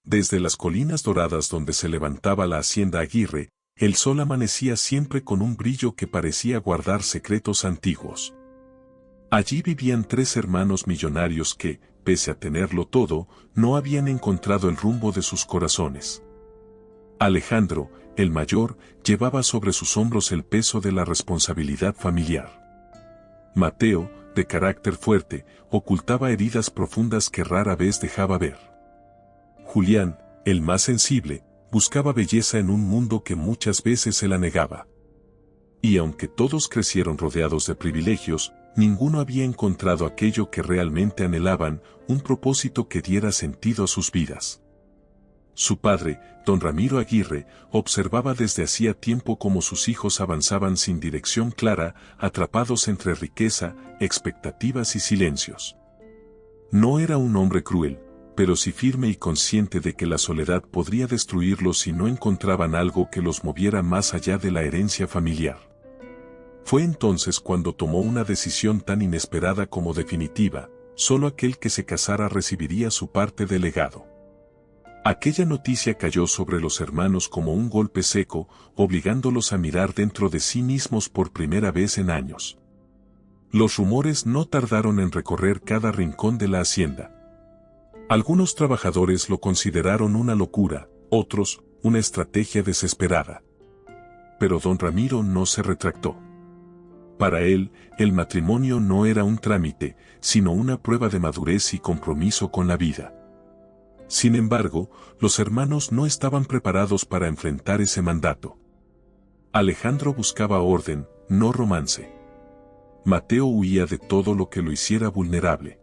Desde las colinas doradas donde se levantaba la hacienda Aguirre, el sol amanecía siempre con un brillo que parecía guardar secretos antiguos. Allí vivían 3 hermanos millonarios que, pese a tenerlo todo, no habían encontrado el rumbo de sus corazones. Alejandro, el mayor, llevaba sobre sus hombros el peso de la responsabilidad familiar. Mateo, de carácter fuerte, ocultaba heridas profundas que rara vez dejaba ver. Julián, el más sensible, buscaba belleza en un mundo que muchas veces se la negaba. Y aunque todos crecieron rodeados de privilegios, ninguno había encontrado aquello que realmente anhelaban, un propósito que diera sentido a sus vidas. Su padre, don Ramiro Aguirre, observaba desde hacía tiempo cómo sus hijos avanzaban sin dirección clara, atrapados entre riqueza, expectativas y silencios. No era un hombre cruel, pero sí firme y consciente de que la soledad podría destruirlos si no encontraban algo que los moviera más allá de la herencia familiar. Fue entonces cuando tomó una decisión tan inesperada como definitiva: solo aquel que se casara recibiría su parte del legado. Aquella noticia cayó sobre los hermanos como un golpe seco, obligándolos a mirar dentro de sí mismos por primera vez en años. Los rumores no tardaron en recorrer cada rincón de la hacienda. Algunos trabajadores lo consideraron una locura, otros, una estrategia desesperada. Pero don Ramiro no se retractó. Para él, el matrimonio no era un trámite, sino una prueba de madurez y compromiso con la vida. Sin embargo, los hermanos no estaban preparados para enfrentar ese mandato. Alejandro buscaba orden, no romance. Mateo huía de todo lo que lo hiciera vulnerable.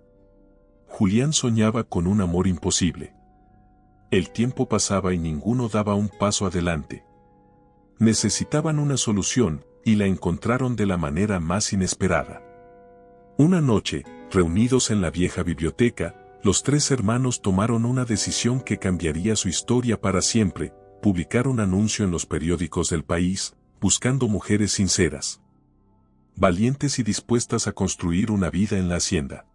Julián soñaba con un amor imposible. El tiempo pasaba y ninguno daba un paso adelante. Necesitaban una solución, y la encontraron de la manera más inesperada. Una noche, reunidos en la vieja biblioteca, los 3 hermanos tomaron una decisión que cambiaría su historia para siempre: publicar un anuncio en los periódicos del país, buscando mujeres sinceras, valientes y dispuestas a construir una vida en la hacienda.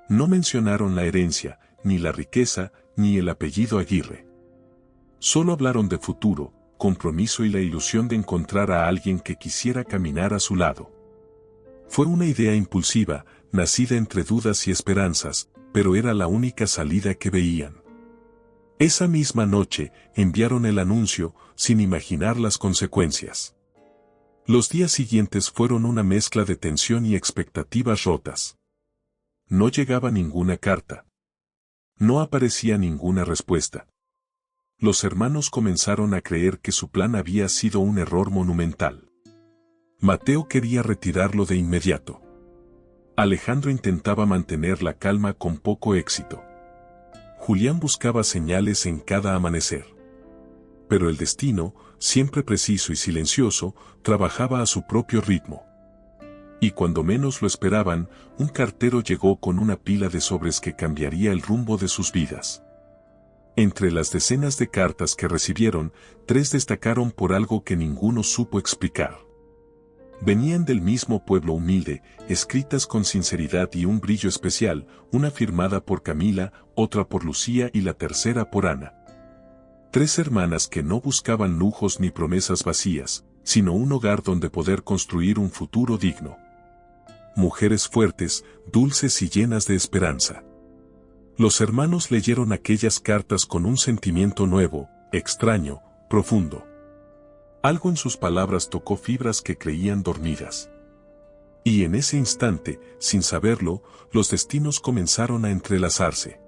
No mencionaron la herencia, ni la riqueza, ni el apellido Aguirre. Solo hablaron de futuro, compromiso y la ilusión de encontrar a alguien que quisiera caminar a su lado. Fue una idea impulsiva, nacida entre dudas y esperanzas, pero era la única salida que veían. Esa misma noche, enviaron el anuncio, sin imaginar las consecuencias. Los días siguientes fueron una mezcla de tensión y expectativas rotas. No llegaba ninguna carta. No aparecía ninguna respuesta. Los hermanos comenzaron a creer que su plan había sido un error monumental. Mateo quería retirarlo de inmediato. Alejandro intentaba mantener la calma con poco éxito. Julián buscaba señales en cada amanecer. Pero el destino, siempre preciso y silencioso, trabajaba a su propio ritmo. Y cuando menos lo esperaban, un cartero llegó con una pila de sobres que cambiaría el rumbo de sus vidas. Entre las decenas de cartas que recibieron, 3 destacaron por algo que ninguno supo explicar. Venían del mismo pueblo humilde, escritas con sinceridad y un brillo especial, una firmada por Camila, otra por Lucía y la tercera por Ana. 3 hermanas que no buscaban lujos ni promesas vacías, sino un hogar donde poder construir un futuro digno. Mujeres fuertes, dulces y llenas de esperanza. Los hermanos leyeron aquellas cartas con un sentimiento nuevo, extraño, profundo. Algo en sus palabras tocó fibras que creían dormidas. Y en ese instante, sin saberlo, los destinos comenzaron a entrelazarse.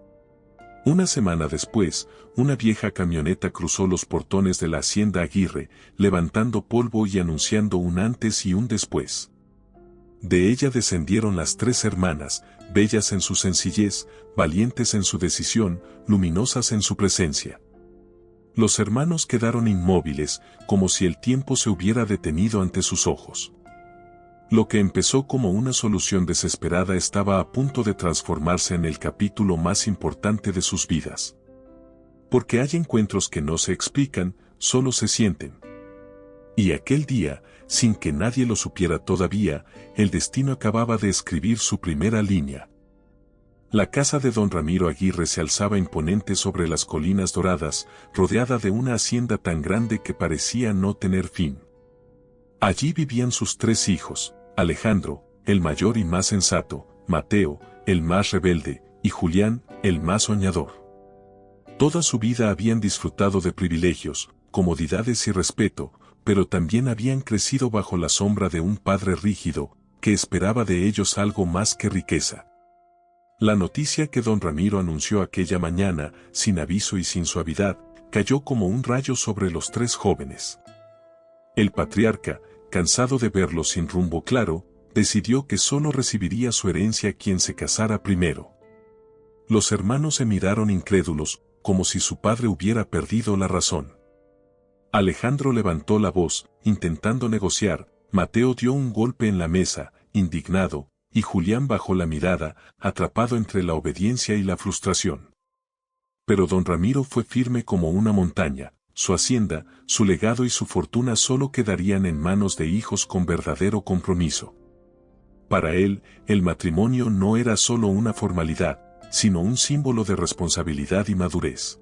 Una semana después, una vieja camioneta cruzó los portones de la hacienda Aguirre, levantando polvo y anunciando un antes y un después. De ella descendieron las 3 hermanas, bellas en su sencillez, valientes en su decisión, luminosas en su presencia. Los hermanos quedaron inmóviles, como si el tiempo se hubiera detenido ante sus ojos. Lo que empezó como una solución desesperada estaba a punto de transformarse en el capítulo más importante de sus vidas. Porque hay encuentros que no se explican, solo se sienten. Y aquel día, sin que nadie lo supiera todavía, el destino acababa de escribir su primera línea. La casa de don Ramiro Aguirre se alzaba imponente sobre las colinas doradas, rodeada de una hacienda tan grande que parecía no tener fin. Allí vivían sus 3 hijos, Alejandro, el mayor y más sensato, Mateo, el más rebelde, y Julián, el más soñador. Toda su vida habían disfrutado de privilegios, comodidades y respeto, pero también habían crecido bajo la sombra de un padre rígido, que esperaba de ellos algo más que riqueza. La noticia que don Ramiro anunció aquella mañana, sin aviso y sin suavidad, cayó como un rayo sobre los 3 jóvenes. El patriarca, cansado de verlos sin rumbo claro, decidió que solo recibiría su herencia quien se casara primero. Los hermanos se miraron incrédulos, como si su padre hubiera perdido la razón. Alejandro levantó la voz, intentando negociar, Mateo dio un golpe en la mesa, indignado, y Julián bajó la mirada, atrapado entre la obediencia y la frustración. Pero don Ramiro fue firme como una montaña, su hacienda, su legado y su fortuna solo quedarían en manos de hijos con verdadero compromiso. Para él, el matrimonio no era solo una formalidad, sino un símbolo de responsabilidad y madurez.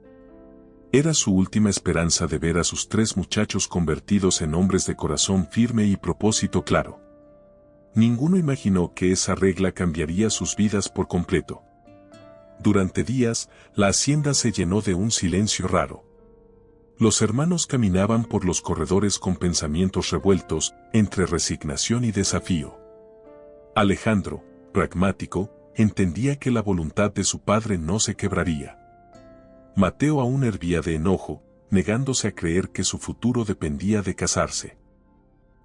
Era su última esperanza de ver a sus 3 muchachos convertidos en hombres de corazón firme y propósito claro. Ninguno imaginó que esa regla cambiaría sus vidas por completo. Durante días, la hacienda se llenó de un silencio raro. Los hermanos caminaban por los corredores con pensamientos revueltos, entre resignación y desafío. Alejandro, pragmático, entendía que la voluntad de su padre no se quebraría. Mateo aún hervía de enojo, negándose a creer que su futuro dependía de casarse.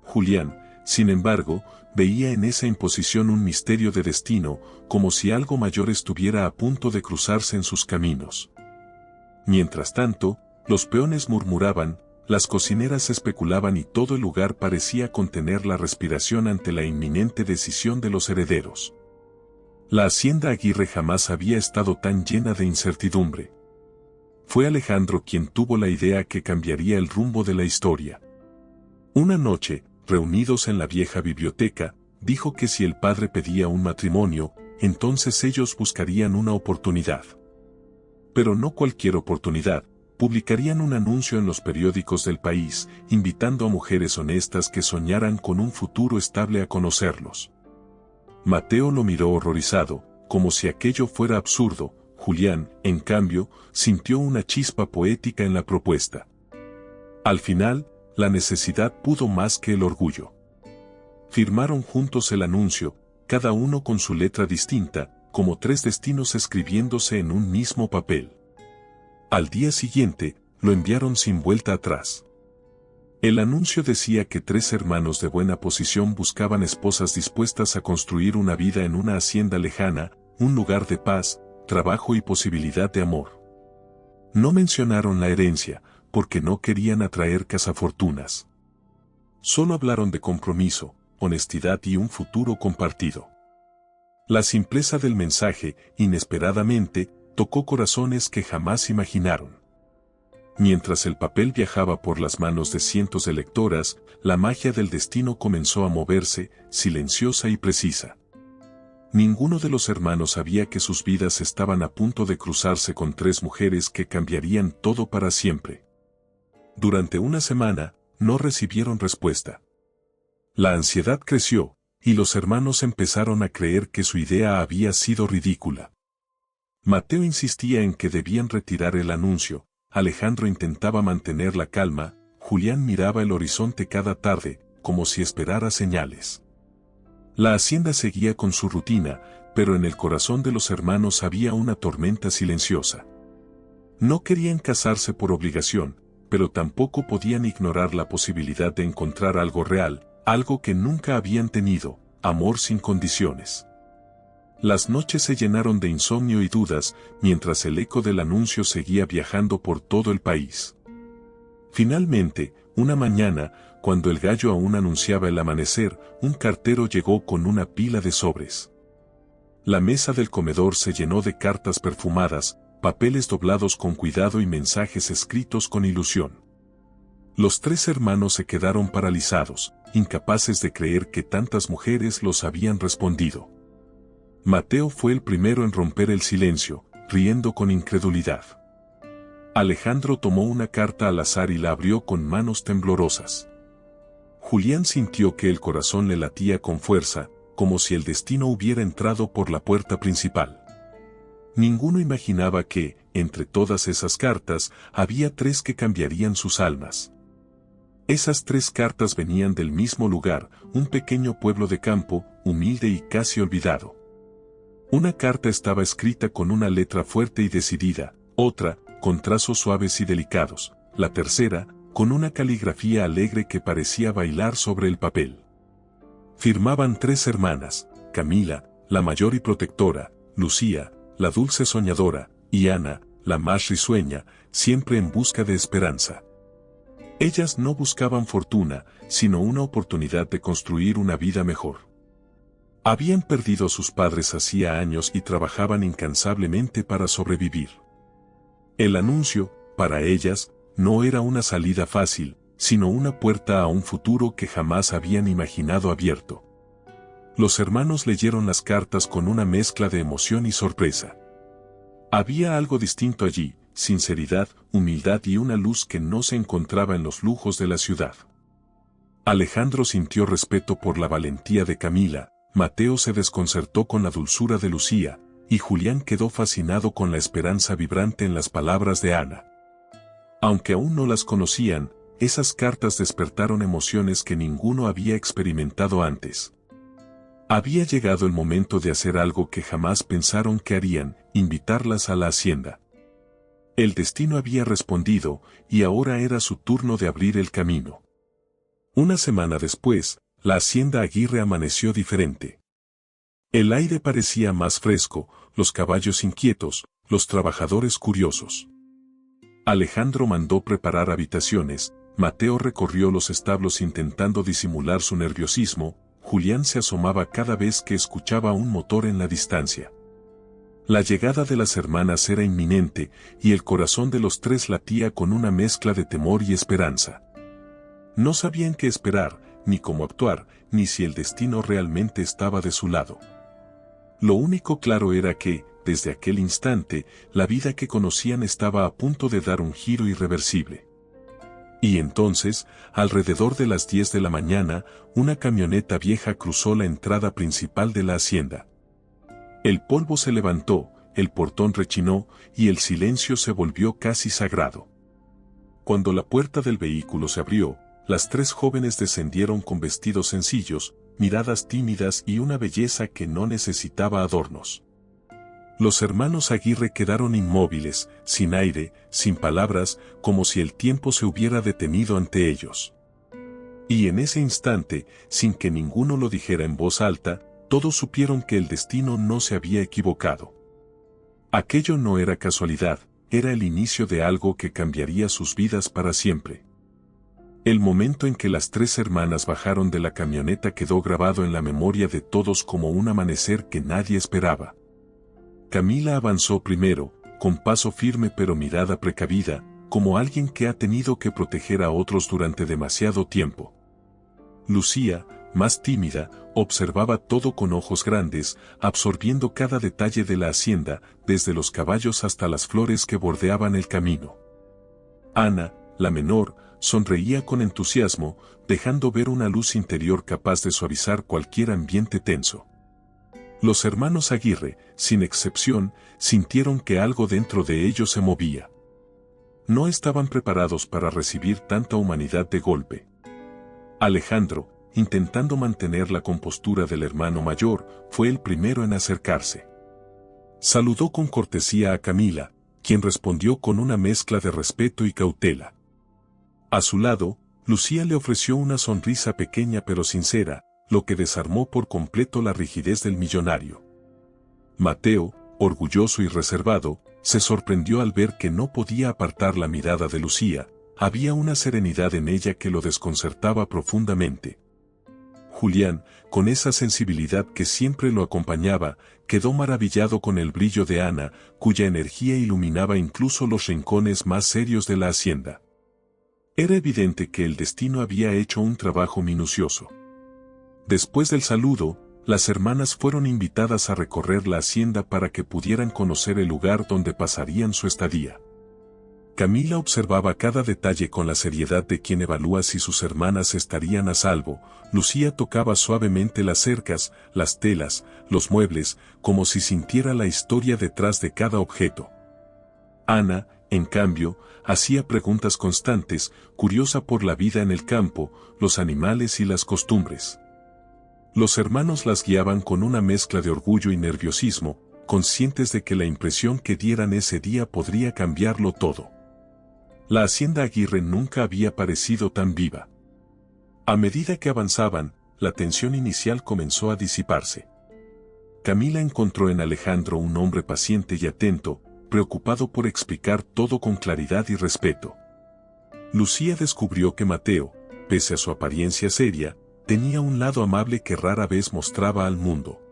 Julián, sin embargo, veía en esa imposición un misterio de destino, como si algo mayor estuviera a punto de cruzarse en sus caminos. Mientras tanto, los peones murmuraban, las cocineras especulaban y todo el lugar parecía contener la respiración ante la inminente decisión de los herederos. La hacienda Aguirre jamás había estado tan llena de incertidumbre. Fue Alejandro quien tuvo la idea que cambiaría el rumbo de la historia. Una noche, reunidos en la vieja biblioteca, dijo que si el padre pedía un matrimonio, entonces ellos buscarían una oportunidad. Pero no cualquier oportunidad, publicarían un anuncio en los periódicos del país, invitando a mujeres honestas que soñaran con un futuro estable a conocerlos. Mateo lo miró horrorizado, como si aquello fuera absurdo. Julián, en cambio, sintió una chispa poética en la propuesta. Al final, la necesidad pudo más que el orgullo. Firmaron juntos el anuncio, cada uno con su letra distinta, como 3 destinos escribiéndose en un mismo papel. Al día siguiente, lo enviaron sin vuelta atrás. El anuncio decía que 3 hermanos de buena posición buscaban esposas dispuestas a construir una vida en una hacienda lejana, un lugar de paz, trabajo y posibilidad de amor. No mencionaron la herencia, porque no querían atraer cazafortunas. Solo hablaron de compromiso, honestidad y un futuro compartido. La simpleza del mensaje, inesperadamente, tocó corazones que jamás imaginaron. Mientras el papel viajaba por las manos de cientos de lectoras, la magia del destino comenzó a moverse, silenciosa y precisa. Ninguno de los hermanos sabía que sus vidas estaban a punto de cruzarse con 3 mujeres que cambiarían todo para siempre. Durante una semana, no recibieron respuesta. La ansiedad creció, y los hermanos empezaron a creer que su idea había sido ridícula. Mateo insistía en que debían retirar el anuncio, Alejandro intentaba mantener la calma, Julián miraba el horizonte cada tarde, como si esperara señales. La hacienda seguía con su rutina, pero en el corazón de los hermanos había una tormenta silenciosa. No querían casarse por obligación, pero tampoco podían ignorar la posibilidad de encontrar algo real, algo que nunca habían tenido, amor sin condiciones. Las noches se llenaron de insomnio y dudas, mientras el eco del anuncio seguía viajando por todo el país. Finalmente, una mañana, cuando el gallo aún anunciaba el amanecer, un cartero llegó con una pila de sobres. La mesa del comedor se llenó de cartas perfumadas, papeles doblados con cuidado y mensajes escritos con ilusión. Los 3 hermanos se quedaron paralizados, incapaces de creer que tantas mujeres los habían respondido. Mateo fue el primero en romper el silencio, riendo con incredulidad. Alejandro tomó una carta al azar y la abrió con manos temblorosas. Julián sintió que el corazón le latía con fuerza, como si el destino hubiera entrado por la puerta principal. Ninguno imaginaba que, entre todas esas cartas, había 3 que cambiarían sus almas. Esas 3 cartas venían del mismo lugar, un pequeño pueblo de campo, humilde y casi olvidado. Una carta estaba escrita con una letra fuerte y decidida, otra, con trazos suaves y delicados, la tercera, con una caligrafía alegre que parecía bailar sobre el papel. Firmaban 3 hermanas, Camila, la mayor y protectora, Lucía, la dulce soñadora, y Ana, la más risueña, siempre en busca de esperanza. Ellas no buscaban fortuna, sino una oportunidad de construir una vida mejor. Habían perdido a sus padres hacía años y trabajaban incansablemente para sobrevivir. El anuncio, para ellas, no era una salida fácil, sino una puerta a un futuro que jamás habían imaginado abierto. Los hermanos leyeron las cartas con una mezcla de emoción y sorpresa. Había algo distinto allí, sinceridad, humildad y una luz que no se encontraba en los lujos de la ciudad. Alejandro sintió respeto por la valentía de Camila, Mateo se desconcertó con la dulzura de Lucía, y Julián quedó fascinado con la esperanza vibrante en las palabras de Ana. Aunque aún no las conocían, esas cartas despertaron emociones que ninguno había experimentado antes. Había llegado el momento de hacer algo que jamás pensaron que harían, invitarlas a la hacienda. El destino había respondido, y ahora era su turno de abrir el camino. Una semana después, la hacienda Aguirre amaneció diferente. El aire parecía más fresco, los caballos inquietos, los trabajadores curiosos. Alejandro mandó preparar habitaciones, Mateo recorrió los establos intentando disimular su nerviosismo, Julián se asomaba cada vez que escuchaba un motor en la distancia. La llegada de las hermanas era inminente, y el corazón de los 3 latía con una mezcla de temor y esperanza. No sabían qué esperar, ni cómo actuar, ni si el destino realmente estaba de su lado. Lo único claro era que, desde aquel instante, la vida que conocían estaba a punto de dar un giro irreversible. Y entonces, alrededor de las 10 de la mañana, una camioneta vieja cruzó la entrada principal de la hacienda. El polvo se levantó, el portón rechinó, y el silencio se volvió casi sagrado. Cuando la puerta del vehículo se abrió, las 3 jóvenes descendieron con vestidos sencillos, miradas tímidas y una belleza que no necesitaba adornos. Los hermanos Aguirre quedaron inmóviles, sin aire, sin palabras, como si el tiempo se hubiera detenido ante ellos. Y en ese instante, sin que ninguno lo dijera en voz alta, todos supieron que el destino no se había equivocado. Aquello no era casualidad, era el inicio de algo que cambiaría sus vidas para siempre. El momento en que las 3 hermanas bajaron de la camioneta quedó grabado en la memoria de todos como un amanecer que nadie esperaba. Camila avanzó primero, con paso firme pero mirada precavida, como alguien que ha tenido que proteger a otros durante demasiado tiempo. Lucía, más tímida, observaba todo con ojos grandes, absorbiendo cada detalle de la hacienda, desde los caballos hasta las flores que bordeaban el camino. Ana, la menor, sonreía con entusiasmo, dejando ver una luz interior capaz de suavizar cualquier ambiente tenso. Los hermanos Aguirre, sin excepción, sintieron que algo dentro de ellos se movía. No estaban preparados para recibir tanta humanidad de golpe. Alejandro, intentando mantener la compostura del hermano mayor, fue el primero en acercarse. Saludó con cortesía a Camila, quien respondió con una mezcla de respeto y cautela. A su lado, Lucía le ofreció una sonrisa pequeña pero sincera, lo que desarmó por completo la rigidez del millonario. Mateo, orgulloso y reservado, se sorprendió al ver que no podía apartar la mirada de Lucía, había una serenidad en ella que lo desconcertaba profundamente. Julián, con esa sensibilidad que siempre lo acompañaba, quedó maravillado con el brillo de Ana, cuya energía iluminaba incluso los rincones más serios de la hacienda. Era evidente que el destino había hecho un trabajo minucioso. Después del saludo, Las hermanas fueron invitadas a recorrer la hacienda para que pudieran conocer el lugar donde pasarían su estadía. Camila observaba cada detalle con la seriedad de quien evalúa si sus hermanas estarían a salvo. Lucía tocaba suavemente las cercas, las telas, los muebles, como si sintiera la historia detrás de cada objeto. Ana, en cambio, hacía preguntas constantes, curiosa por la vida en el campo, los animales y las costumbres. Los hermanos las guiaban con una mezcla de orgullo y nerviosismo, conscientes de que la impresión que dieran ese día podría cambiarlo todo. La hacienda Aguirre nunca había parecido tan viva. A medida que avanzaban, la tensión inicial comenzó a disiparse. Camila encontró en Alejandro un hombre paciente y atento, preocupado por explicar todo con claridad y respeto. Lucía descubrió que Mateo, pese a su apariencia seria, tenía un lado amable que rara vez mostraba al mundo.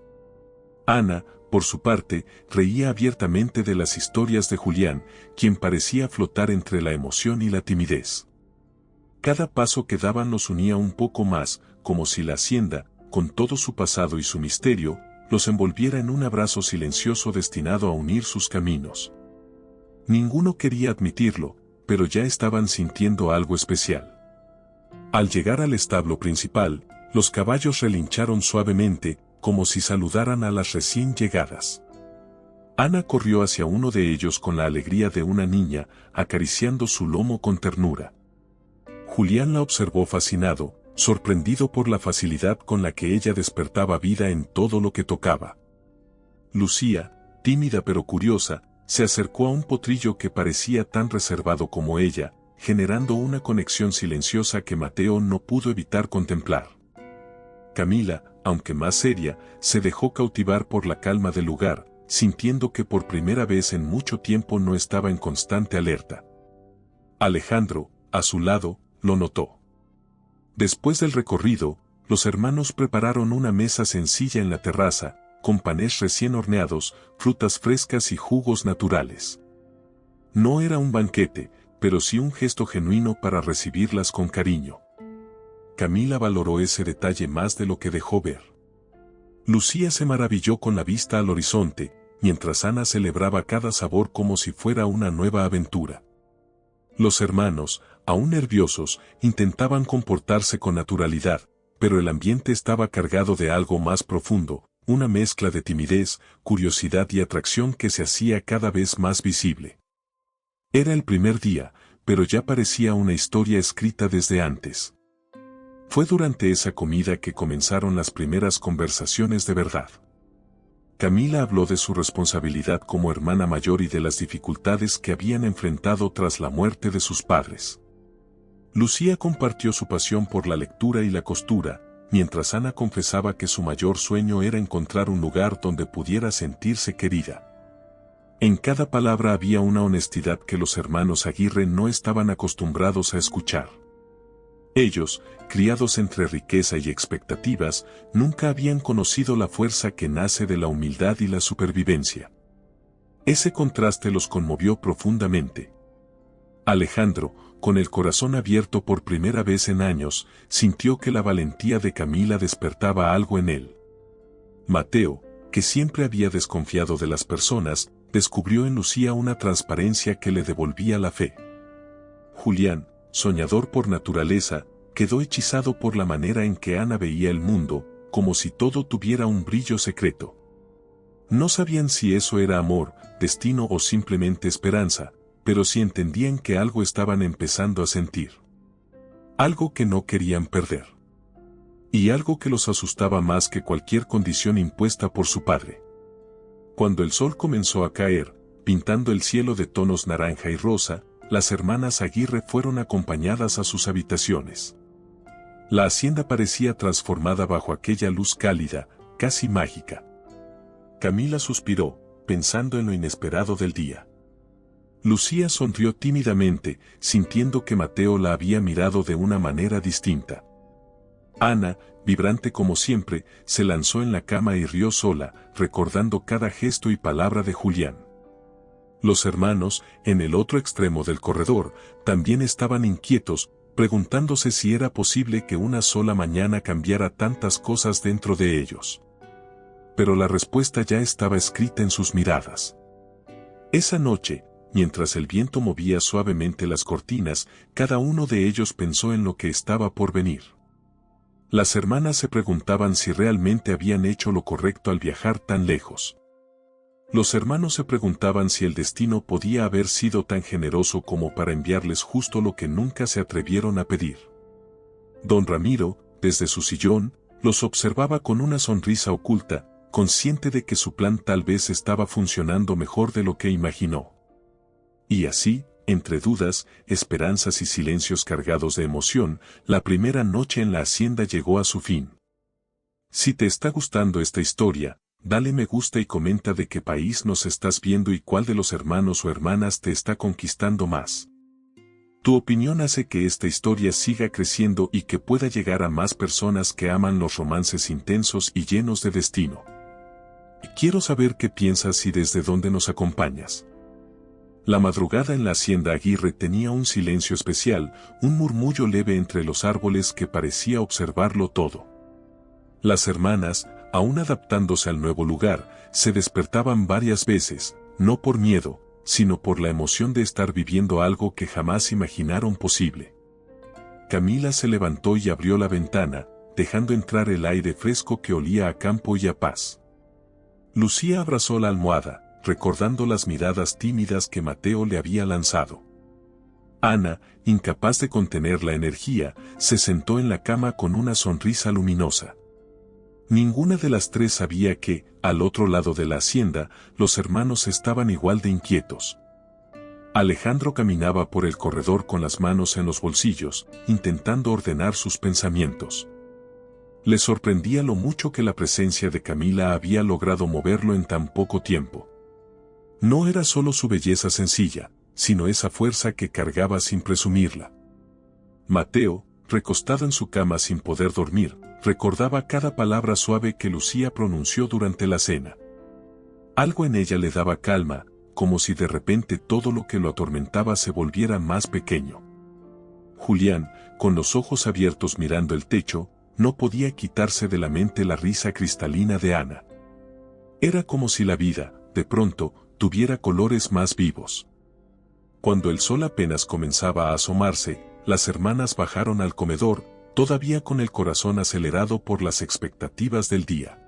Ana, por su parte, reía abiertamente de las historias de Julián, quien parecía flotar entre la emoción y la timidez. Cada paso que daban los unía un poco más, como si la hacienda, con todo su pasado y su misterio, los envolviera en un abrazo silencioso destinado a unir sus caminos. Ninguno quería admitirlo, pero ya estaban sintiendo algo especial. Al llegar al establo principal, los caballos relincharon suavemente, como si saludaran a las recién llegadas. Ana corrió hacia uno de ellos con la alegría de una niña, acariciando su lomo con ternura. Julián la observó fascinado, sorprendido por la facilidad con la que ella despertaba vida en todo lo que tocaba. Lucía, tímida pero curiosa, se acercó a un potrillo que parecía tan reservado como ella, generando una conexión silenciosa que Mateo no pudo evitar contemplar. Camila, aunque más seria, se dejó cautivar por la calma del lugar, sintiendo que por primera vez en mucho tiempo no estaba en constante alerta. Alejandro, a su lado, lo notó. Después del recorrido, los hermanos prepararon una mesa sencilla en la terraza, con panés recién horneados, frutas frescas y jugos naturales. No era un banquete, pero sí un gesto genuino para recibirlas con cariño. Camila valoró ese detalle más de lo que dejó ver. Lucía se maravilló con la vista al horizonte, mientras Ana celebraba cada sabor como si fuera una nueva aventura. Los hermanos, aún nerviosos, intentaban comportarse con naturalidad, pero el ambiente estaba cargado de algo más profundo, una mezcla de timidez, curiosidad y atracción que se hacía cada vez más visible. Era el primer día, pero ya parecía una historia escrita desde antes. Fue durante esa comida que comenzaron las primeras conversaciones de verdad. Camila habló de su responsabilidad como hermana mayor y de las dificultades que habían enfrentado tras la muerte de sus padres. Lucía compartió su pasión por la lectura y la costura, mientras Ana confesaba que su mayor sueño era encontrar un lugar donde pudiera sentirse querida. En cada palabra había una honestidad que los hermanos Aguirre no estaban acostumbrados a escuchar. Ellos, criados entre riqueza y expectativas, nunca habían conocido la fuerza que nace de la humildad y la supervivencia. Ese contraste los conmovió profundamente. Alejandro, con el corazón abierto por primera vez en años, sintió que la valentía de Camila despertaba algo en él. Mateo, que siempre había desconfiado de las personas, descubrió en Lucía una transparencia que le devolvía la fe. Julián, soñador por naturaleza, quedó hechizado por la manera en que Ana veía el mundo, como si todo tuviera un brillo secreto. No sabían si eso era amor, destino o simplemente esperanza, pero sí entendían que algo estaban empezando a sentir. Algo que no querían perder. Y algo que los asustaba más que cualquier condición impuesta por su padre. Cuando el sol comenzó a caer, pintando el cielo de tonos naranja y rosa, las hermanas Aguirre fueron acompañadas a sus habitaciones. La hacienda parecía transformada bajo aquella luz cálida, casi mágica. Camila suspiró, pensando en lo inesperado del día. Lucía sonrió tímidamente, sintiendo que Mateo la había mirado de una manera distinta. Ana, vibrante como siempre, se lanzó en la cama y rió sola, recordando cada gesto y palabra de Julián. Los hermanos, en el otro extremo del corredor, también estaban inquietos, preguntándose si era posible que una sola mañana cambiara tantas cosas dentro de ellos. pero la respuesta ya estaba escrita en sus miradas. Esa noche, mientras el viento movía suavemente las cortinas, cada uno de ellos pensó en lo que estaba por venir. Las hermanas se preguntaban si realmente habían hecho lo correcto al viajar tan lejos. Los hermanos se preguntaban si el destino podía haber sido tan generoso como para enviarles justo lo que nunca se atrevieron a pedir. Don Ramiro, desde su sillón, los observaba con una sonrisa oculta, consciente de que su plan tal vez estaba funcionando mejor de lo que imaginó. Y así, entre dudas, esperanzas y silencios cargados de emoción, la primera noche en la hacienda llegó a su fin. Si te está gustando esta historia, dale me gusta y comenta de qué país nos estás viendo y cuál de los hermanos o hermanas te está conquistando más. Tu opinión hace que esta historia siga creciendo y que pueda llegar a más personas que aman los romances intensos y llenos de destino. Quiero saber qué piensas y desde dónde nos acompañas. La madrugada en la hacienda Aguirre tenía un silencio especial, un murmullo leve entre los árboles que parecía observarlo todo. Las hermanas, aún adaptándose al nuevo lugar, se despertaban varias veces, no por miedo, sino por la emoción de estar viviendo algo que jamás imaginaron posible. Camila se levantó y abrió la ventana, dejando entrar el aire fresco que olía a campo y a paz. Lucía abrazó la almohada, recordando las miradas tímidas que Mateo le había lanzado. Ana, incapaz de contener la energía, se sentó en la cama con una sonrisa luminosa. Ninguna de las tres sabía que, al otro lado de la hacienda, los hermanos estaban igual de inquietos. Alejandro caminaba por el corredor con las manos en los bolsillos, intentando ordenar sus pensamientos. Le sorprendía lo mucho que la presencia de Camila había logrado moverlo en tan poco tiempo. No era solo su belleza sencilla, sino esa fuerza que cargaba sin presumirla. Mateo, recostado en su cama sin poder dormir, recordaba cada palabra suave que Lucía pronunció durante la cena. Algo en ella le daba calma, como si de repente todo lo que lo atormentaba se volviera más pequeño. Julián, con los ojos abiertos mirando el techo, no podía quitarse de la mente la risa cristalina de Ana. Era como si la vida, de pronto, tuviera colores más vivos. Cuando el sol apenas comenzaba a asomarse, las hermanas bajaron al comedor, todavía con el corazón acelerado por las expectativas del día.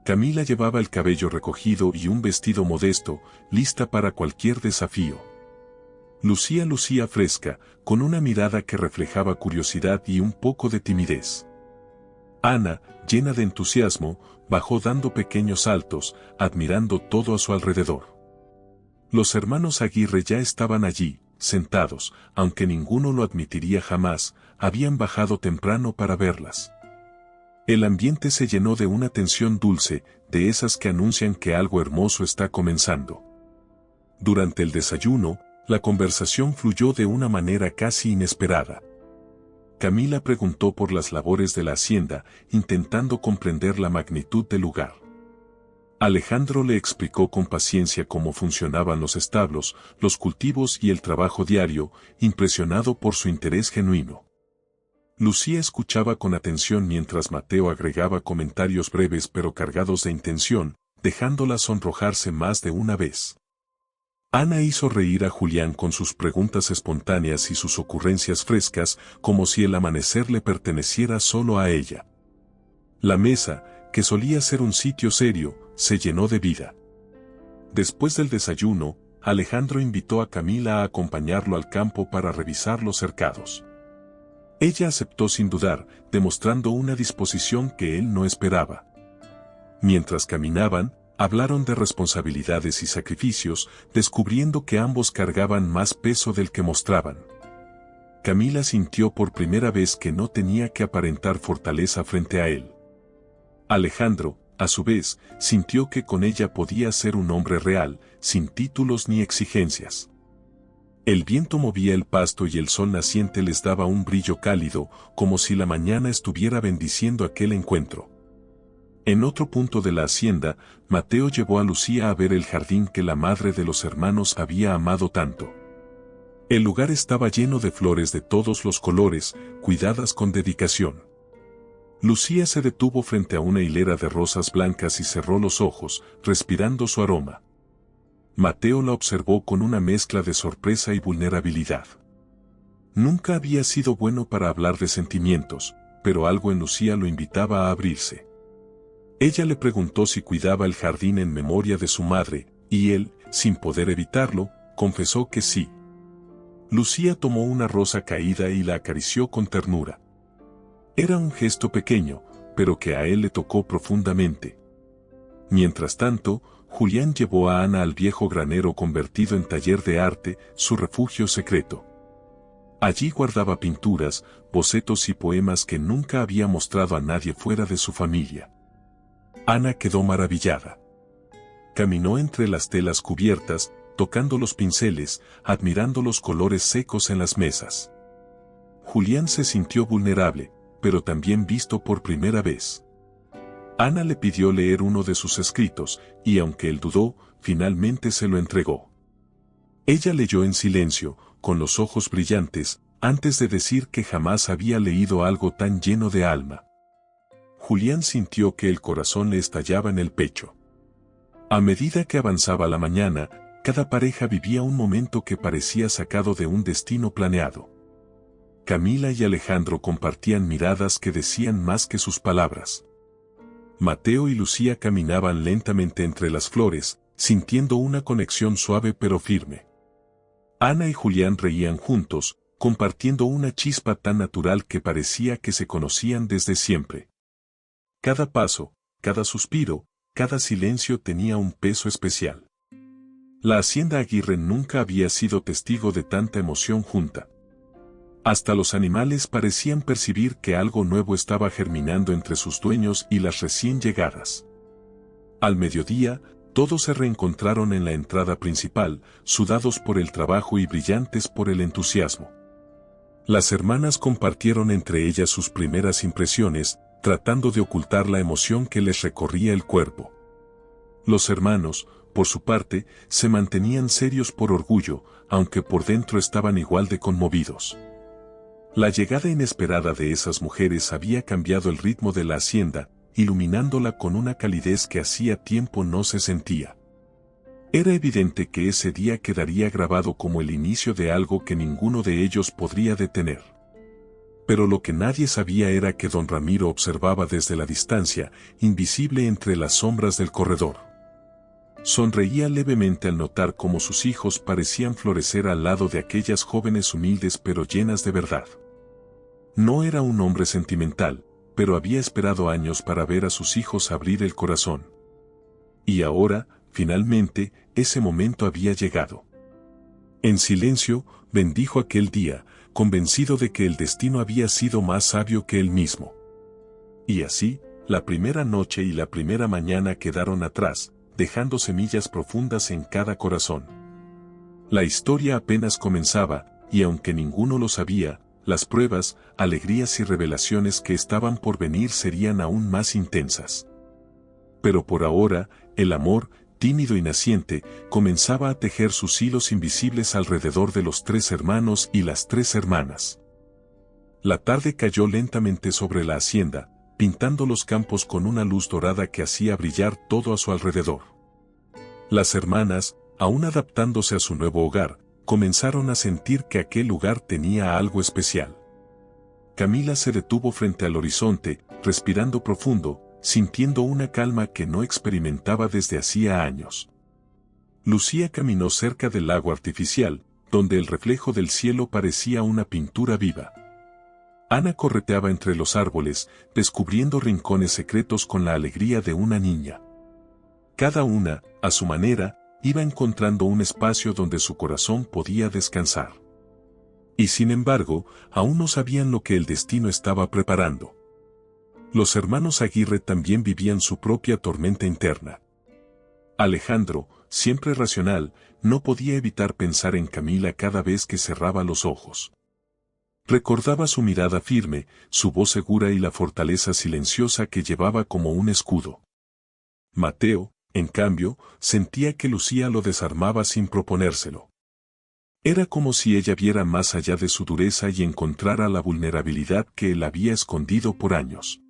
Camila llevaba el cabello recogido y un vestido modesto, lista para cualquier desafío. Lucía lucía fresca, con una mirada que reflejaba curiosidad y un poco de timidez. Ana, llena de entusiasmo, bajó dando pequeños saltos, admirando todo a su alrededor. Los hermanos Aguirre ya estaban allí, sentados, aunque ninguno lo admitiría jamás, habían bajado temprano para verlas. El ambiente se llenó de una tensión dulce, de esas que anuncian que algo hermoso está comenzando. Durante el desayuno, la conversación fluyó de una manera casi inesperada. Camila preguntó por las labores de la hacienda, intentando comprender la magnitud del lugar. Alejandro le explicó con paciencia cómo funcionaban los establos, los cultivos y el trabajo diario, impresionado por su interés genuino. Lucía escuchaba con atención mientras Mateo agregaba comentarios breves pero cargados de intención, dejándola sonrojarse más de una vez. Ana hizo reír a Julián con sus preguntas espontáneas y sus ocurrencias frescas, como si el amanecer le perteneciera solo a ella. La mesa, que solía ser un sitio serio, se llenó de vida. Después del desayuno, Alejandro invitó a Camila a acompañarlo al campo para revisar los cercados. Ella aceptó sin dudar, demostrando una disposición que él no esperaba. Mientras caminaban, hablaron de responsabilidades y sacrificios, descubriendo que ambos cargaban más peso del que mostraban. Camila sintió por primera vez que no tenía que aparentar fortaleza frente a él. Alejandro, a su vez, sintió que con ella podía ser un hombre real, sin títulos ni exigencias. El viento movía el pasto y el sol naciente les daba un brillo cálido, como si la mañana estuviera bendiciendo aquel encuentro. En otro punto de la hacienda, Mateo llevó a Lucía a ver el jardín que la madre de los hermanos había amado tanto. El lugar estaba lleno de flores de todos los colores, cuidadas con dedicación. Lucía se detuvo frente a una hilera de rosas blancas y cerró los ojos, respirando su aroma. Mateo la observó con una mezcla de sorpresa y vulnerabilidad. Nunca había sido bueno para hablar de sentimientos, pero algo en Lucía lo invitaba a abrirse. Ella le preguntó si cuidaba el jardín en memoria de su madre, y él, sin poder evitarlo, confesó que sí. Lucía tomó una rosa caída y la acarició con ternura. Era un gesto pequeño, pero que a él le tocó profundamente. Mientras tanto, Julián llevó a Ana al viejo granero convertido en taller de arte, su refugio secreto. Allí guardaba pinturas, bocetos y poemas que nunca había mostrado a nadie fuera de su familia. Ana quedó maravillada. Caminó entre las telas cubiertas, tocando los pinceles, admirando los colores secos en las mesas. Julián se sintió vulnerable, pero también visto por primera vez. Ana le pidió leer uno de sus escritos, y aunque él dudó, finalmente se lo entregó. Ella leyó en silencio, con los ojos brillantes, antes de decir que jamás había leído algo tan lleno de alma. Julián sintió que el corazón le estallaba en el pecho. A medida que avanzaba la mañana, cada pareja vivía un momento que parecía sacado de un destino planeado. Camila y Alejandro compartían miradas que decían más que sus palabras. Mateo y Lucía caminaban lentamente entre las flores, sintiendo una conexión suave pero firme. Ana y Julián reían juntos, compartiendo una chispa tan natural que parecía que se conocían desde siempre. Cada paso, cada suspiro, cada silencio tenía un peso especial. La hacienda Aguirre nunca había sido testigo de tanta emoción junta. Hasta los animales parecían percibir que algo nuevo estaba germinando entre sus dueños y las recién llegadas. Al mediodía, todos se reencontraron en la entrada principal, sudados por el trabajo y brillantes por el entusiasmo. Las hermanas compartieron entre ellas sus primeras impresiones, tratando de ocultar la emoción que les recorría el cuerpo. Los hermanos, por su parte, se mantenían serios por orgullo, aunque por dentro estaban igual de conmovidos. La llegada inesperada de esas mujeres había cambiado el ritmo de la hacienda, iluminándola con una calidez que hacía tiempo no se sentía. Era evidente que ese día quedaría grabado como el inicio de algo que ninguno de ellos podría detener. Pero lo que nadie sabía era que don Ramiro observaba desde la distancia, invisible entre las sombras del corredor. Sonreía levemente al notar cómo sus hijos parecían florecer al lado de aquellas jóvenes humildes pero llenas de verdad. No era un hombre sentimental, pero había esperado años para ver a sus hijos abrir el corazón. Y ahora, finalmente, ese momento había llegado. En silencio, bendijo aquel día, convencido de que el destino había sido más sabio que él mismo. Y así, la primera noche y la primera mañana quedaron atrás, dejando semillas profundas en cada corazón. La historia apenas comenzaba, y aunque ninguno lo sabía, las pruebas, alegrías y revelaciones que estaban por venir serían aún más intensas. Pero por ahora, el amor, tímido y naciente, comenzaba a tejer sus hilos invisibles alrededor de los tres hermanos y las tres hermanas. La tarde cayó lentamente sobre la hacienda, pintando los campos con una luz dorada que hacía brillar todo a su alrededor. Las hermanas, aún adaptándose a su nuevo hogar, comenzaron a sentir que aquel lugar tenía algo especial. Camila se detuvo frente al horizonte, respirando profundo, sintiendo una calma que no experimentaba desde hacía años. Lucía caminó cerca del lago artificial, donde el reflejo del cielo parecía una pintura viva. Ana correteaba entre los árboles, descubriendo rincones secretos con la alegría de una niña. Cada una, a su manera, iba encontrando un espacio donde su corazón podía descansar. Y sin embargo, aún no sabían lo que el destino estaba preparando. Los hermanos Aguirre también vivían su propia tormenta interna. Alejandro, siempre racional, no podía evitar pensar en Camila cada vez que cerraba los ojos. Recordaba su mirada firme, su voz segura y la fortaleza silenciosa que llevaba como un escudo. Mateo, en cambio, sentía que Lucía lo desarmaba sin proponérselo. Era como si ella viera más allá de su dureza y encontrara la vulnerabilidad que él había escondido por años.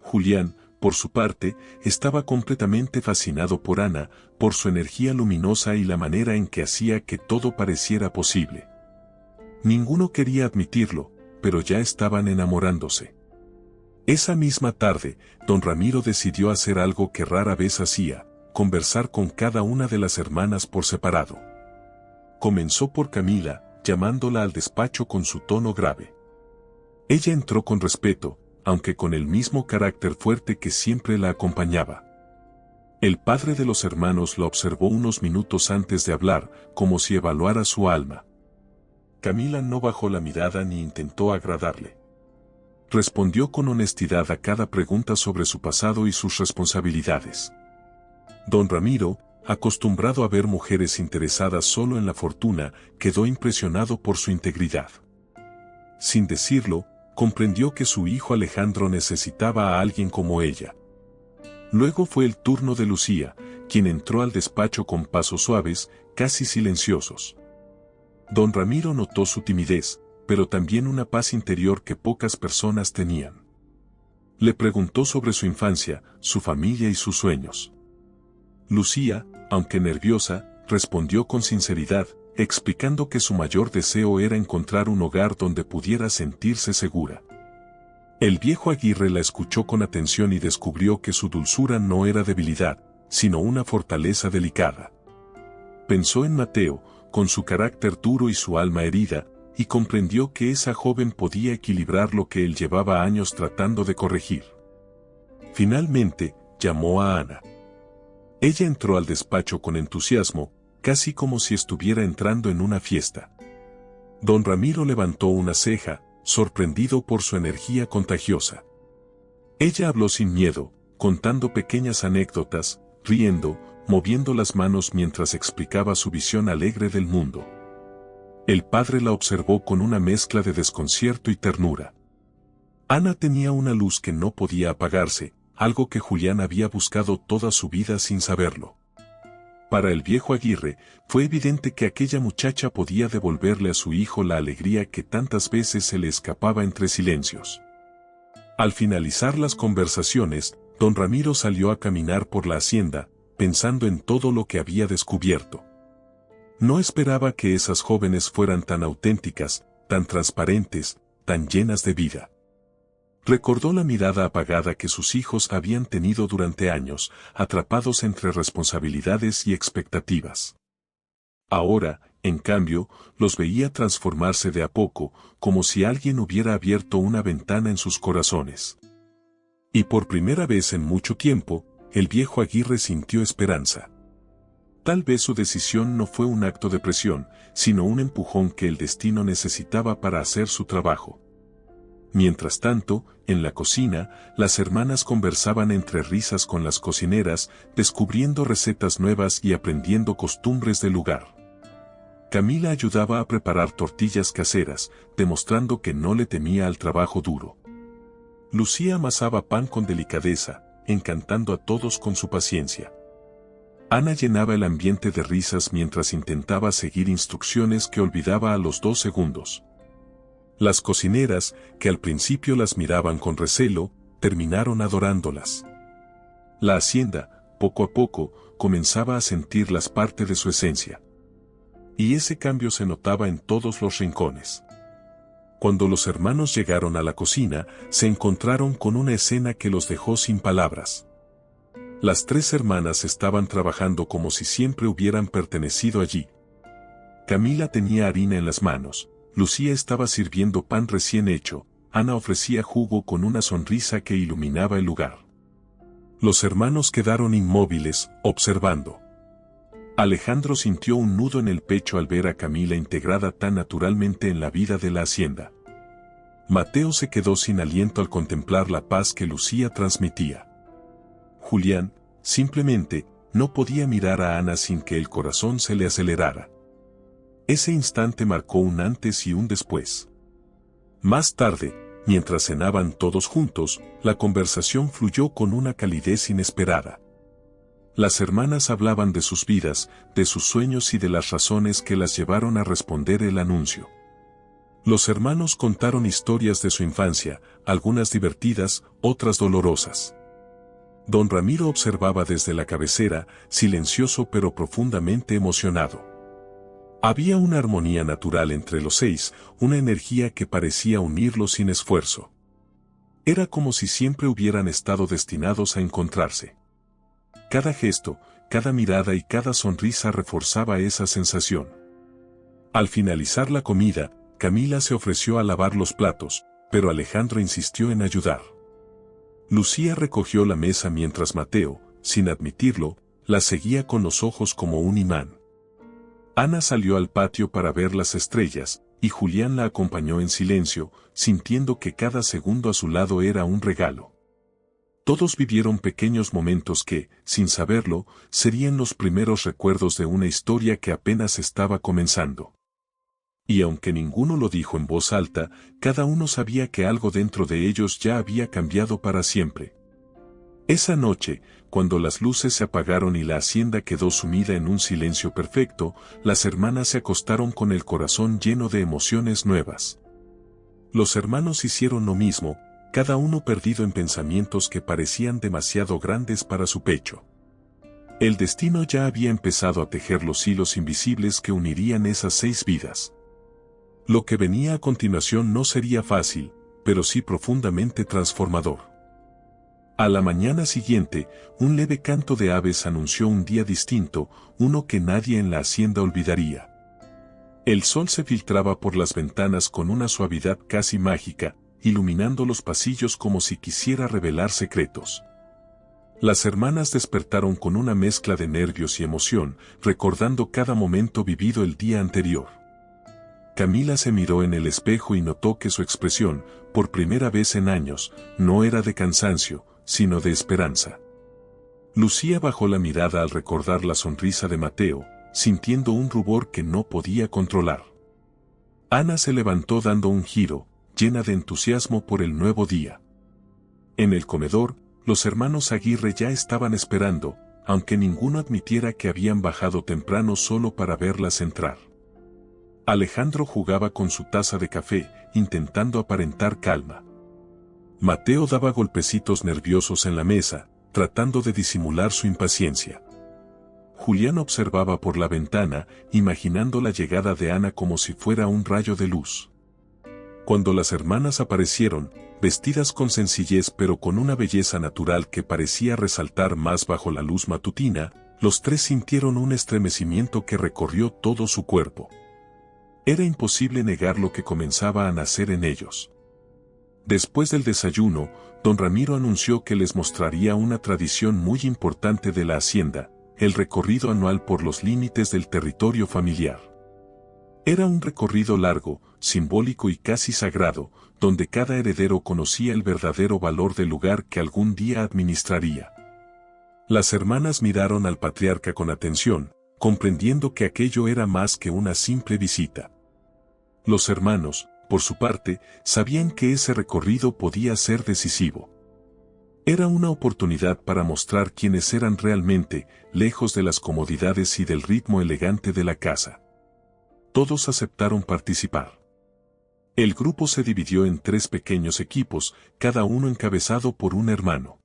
Julián, por su parte, estaba completamente fascinado por Ana, por su energía luminosa y la manera en que hacía que todo pareciera posible. Ninguno quería admitirlo, pero ya estaban enamorándose. Esa misma tarde, don Ramiro decidió hacer algo que rara vez hacía, conversar con cada una de las hermanas por separado. Comenzó por Camila, llamándola al despacho con su tono grave. Ella entró con respeto, aunque con el mismo carácter fuerte que siempre la acompañaba. El padre de los hermanos la observó unos minutos antes de hablar, como si evaluara su alma. Camila no bajó la mirada ni intentó agradarle. Respondió con honestidad a cada pregunta sobre su pasado y sus responsabilidades. Don Ramiro, acostumbrado a ver mujeres interesadas solo en la fortuna, quedó impresionado por su integridad. Sin decirlo, comprendió que su hijo Alejandro necesitaba a alguien como ella. Luego fue el turno de Lucía, quien entró al despacho con pasos suaves, casi silenciosos. Don Ramiro notó su timidez, pero también una paz interior que pocas personas tenían. Le preguntó sobre su infancia, su familia y sus sueños. Lucía, aunque nerviosa, respondió con sinceridad, explicando que su mayor deseo era encontrar un hogar donde pudiera sentirse segura. El viejo Aguirre la escuchó con atención y descubrió que su dulzura no era debilidad, sino una fortaleza delicada. Pensó en Mateo, con su carácter duro y su alma herida, y comprendió que esa joven podía equilibrar lo que él llevaba años tratando de corregir. Finalmente, llamó a Ana. Ella entró al despacho con entusiasmo, casi como si estuviera entrando en una fiesta. Don Ramiro levantó una ceja, sorprendido por su energía contagiosa. Ella habló sin miedo, contando pequeñas anécdotas, riendo, moviendo las manos mientras explicaba su visión alegre del mundo. El padre la observó con una mezcla de desconcierto y ternura. Ana tenía una luz que no podía apagarse, algo que Julián había buscado toda su vida sin saberlo. Para el viejo Aguirre, fue evidente que aquella muchacha podía devolverle a su hijo la alegría que tantas veces se le escapaba entre silencios. Al finalizar las conversaciones, don Ramiro salió a caminar por la hacienda, pensando en todo lo que había descubierto. No esperaba que esas jóvenes fueran tan auténticas, tan transparentes, tan llenas de vida. Recordó la mirada apagada que sus hijos habían tenido durante años, atrapados entre responsabilidades y expectativas. Ahora, en cambio, los veía transformarse de a poco, como si alguien hubiera abierto una ventana en sus corazones. Y por primera vez en mucho tiempo, el viejo Aguirre sintió esperanza. Tal vez su decisión no fue un acto de presión, sino un empujón que el destino necesitaba para hacer su trabajo. Mientras tanto, en la cocina, las hermanas conversaban entre risas con las cocineras, descubriendo recetas nuevas y aprendiendo costumbres del lugar. Camila ayudaba a preparar tortillas caseras, demostrando que no le temía al trabajo duro. Lucía amasaba pan con delicadeza, encantando a todos con su paciencia. Ana llenaba el ambiente de risas mientras intentaba seguir instrucciones que olvidaba a los 2 segundos. Las cocineras, que al principio las miraban con recelo, terminaron adorándolas. La hacienda, poco a poco, comenzaba a sentirlas parte de su esencia. Y ese cambio se notaba en todos los rincones. Cuando los hermanos llegaron a la cocina, se encontraron con una escena que los dejó sin palabras. Las 3 hermanas estaban trabajando como si siempre hubieran pertenecido allí. Camila tenía harina en las manos, Lucía estaba sirviendo pan recién hecho, Ana ofrecía jugo con una sonrisa que iluminaba el lugar. Los hermanos quedaron inmóviles, observando. Alejandro sintió un nudo en el pecho al ver a Camila integrada tan naturalmente en la vida de la hacienda. Mateo se quedó sin aliento al contemplar la paz que Lucía transmitía. Julián, simplemente, no podía mirar a Ana sin que el corazón se le acelerara. Ese instante marcó un antes y un después. Más tarde, mientras cenaban todos juntos, la conversación fluyó con una calidez inesperada. Las hermanas hablaban de sus vidas, de sus sueños y de las razones que las llevaron a responder el anuncio. Los hermanos contaron historias de su infancia, algunas divertidas, otras dolorosas. Don Ramiro observaba desde la cabecera, silencioso pero profundamente emocionado. Había una armonía natural entre los seis, una energía que parecía unirlos sin esfuerzo. Era como si siempre hubieran estado destinados a encontrarse. Cada gesto, cada mirada y cada sonrisa reforzaba esa sensación. Al finalizar la comida, Camila se ofreció a lavar los platos, pero Alejandro insistió en ayudar. Lucía recogió la mesa mientras Mateo, sin admitirlo, la seguía con los ojos como un imán. Ana salió al patio para ver las estrellas, y Julián la acompañó en silencio, sintiendo que cada segundo a su lado era un regalo. Todos vivieron pequeños momentos que, sin saberlo, serían los primeros recuerdos de una historia que apenas estaba comenzando. Y aunque ninguno lo dijo en voz alta, cada uno sabía que algo dentro de ellos ya había cambiado para siempre. Esa noche, cuando las luces se apagaron y la hacienda quedó sumida en un silencio perfecto, las hermanas se acostaron con el corazón lleno de emociones nuevas. Los hermanos hicieron lo mismo, cada uno perdido en pensamientos que parecían demasiado grandes para su pecho. El destino ya había empezado a tejer los hilos invisibles que unirían esas 6 vidas. Lo que venía a continuación no sería fácil, pero sí profundamente transformador. A la mañana siguiente, un leve canto de aves anunció un día distinto, uno que nadie en la hacienda olvidaría. El sol se filtraba por las ventanas con una suavidad casi mágica, iluminando los pasillos como si quisiera revelar secretos. Las hermanas despertaron con una mezcla de nervios y emoción, recordando cada momento vivido el día anterior. Camila se miró en el espejo y notó que su expresión, por primera vez en años, no era de cansancio, sino de esperanza. Lucía bajó la mirada al recordar la sonrisa de Mateo, sintiendo un rubor que no podía controlar. Ana se levantó dando un giro, llena de entusiasmo por el nuevo día. En el comedor, los hermanos Aguirre ya estaban esperando, aunque ninguno admitiera que habían bajado temprano solo para verlas entrar. Alejandro jugaba con su taza de café, intentando aparentar calma. Mateo daba golpecitos nerviosos en la mesa, tratando de disimular su impaciencia. Julián observaba por la ventana, imaginando la llegada de Ana como si fuera un rayo de luz. Cuando las hermanas aparecieron, vestidas con sencillez pero con una belleza natural que parecía resaltar más bajo la luz matutina, los tres sintieron un estremecimiento que recorrió todo su cuerpo. Era imposible negar lo que comenzaba a nacer en ellos. Después del desayuno, don Ramiro anunció que les mostraría una tradición muy importante de la hacienda, el recorrido anual por los límites del territorio familiar. Era un recorrido largo, simbólico y casi sagrado, donde cada heredero conocía el verdadero valor del lugar que algún día administraría. Las hermanas miraron al patriarca con atención, comprendiendo que aquello era más que una simple visita. Los hermanos, por su parte, sabían que ese recorrido podía ser decisivo. Era una oportunidad para mostrar quiénes eran realmente, lejos de las comodidades y del ritmo elegante de la casa. Todos aceptaron participar. El grupo se dividió en 3 pequeños equipos, cada uno encabezado por un hermano.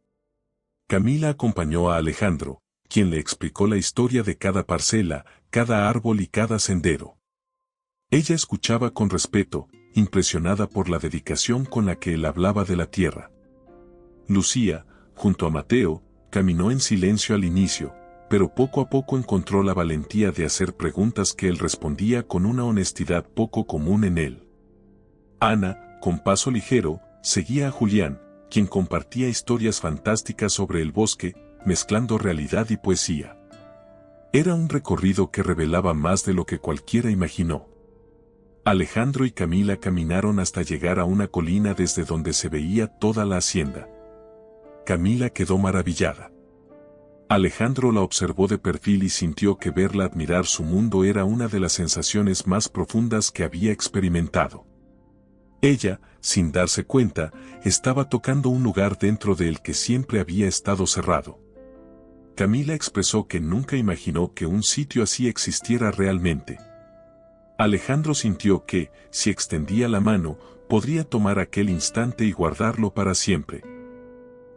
Camila acompañó a Alejandro, quien le explicó la historia de cada parcela, cada árbol y cada sendero. Ella escuchaba con respeto, impresionada por la dedicación con la que él hablaba de la tierra. Lucía, junto a Mateo, caminó en silencio al inicio, pero poco a poco encontró la valentía de hacer preguntas que él respondía con una honestidad poco común en él. Ana, con paso ligero, seguía a Julián, quien compartía historias fantásticas sobre el bosque, mezclando realidad y poesía. Era un recorrido que revelaba más de lo que cualquiera imaginó. Alejandro y Camila caminaron hasta llegar a una colina desde donde se veía toda la hacienda. Camila quedó maravillada. Alejandro la observó de perfil y sintió que verla admirar su mundo era una de las sensaciones más profundas que había experimentado. Ella, sin darse cuenta, estaba tocando un lugar dentro de él que siempre había estado cerrado. Camila expresó que nunca imaginó que un sitio así existiera realmente. Alejandro sintió que, si extendía la mano, podría tomar aquel instante y guardarlo para siempre.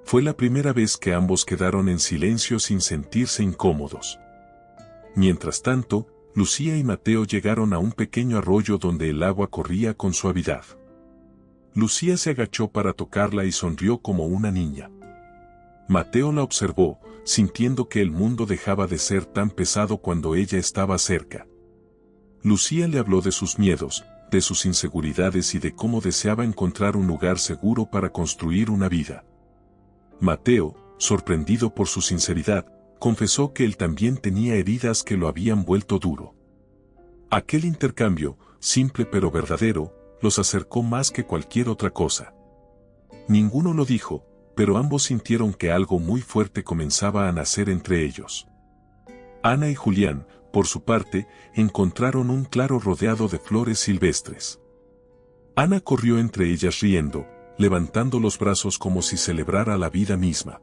Fue la primera vez que ambos quedaron en silencio sin sentirse incómodos. Mientras tanto, Lucía y Mateo llegaron a un pequeño arroyo donde el agua corría con suavidad. Lucía se agachó para tocarla y sonrió como una niña. Mateo la observó, sintiendo que el mundo dejaba de ser tan pesado cuando ella estaba cerca. Lucía le habló de sus miedos, de sus inseguridades y de cómo deseaba encontrar un lugar seguro para construir una vida. Mateo, sorprendido por su sinceridad, confesó que él también tenía heridas que lo habían vuelto duro. Aquel intercambio, simple pero verdadero, los acercó más que cualquier otra cosa. Ninguno lo dijo, pero ambos sintieron que algo muy fuerte comenzaba a nacer entre ellos. Ana y Julián, por su parte, encontraron un claro rodeado de flores silvestres. Ana corrió entre ellas riendo, levantando los brazos como si celebrara la vida misma.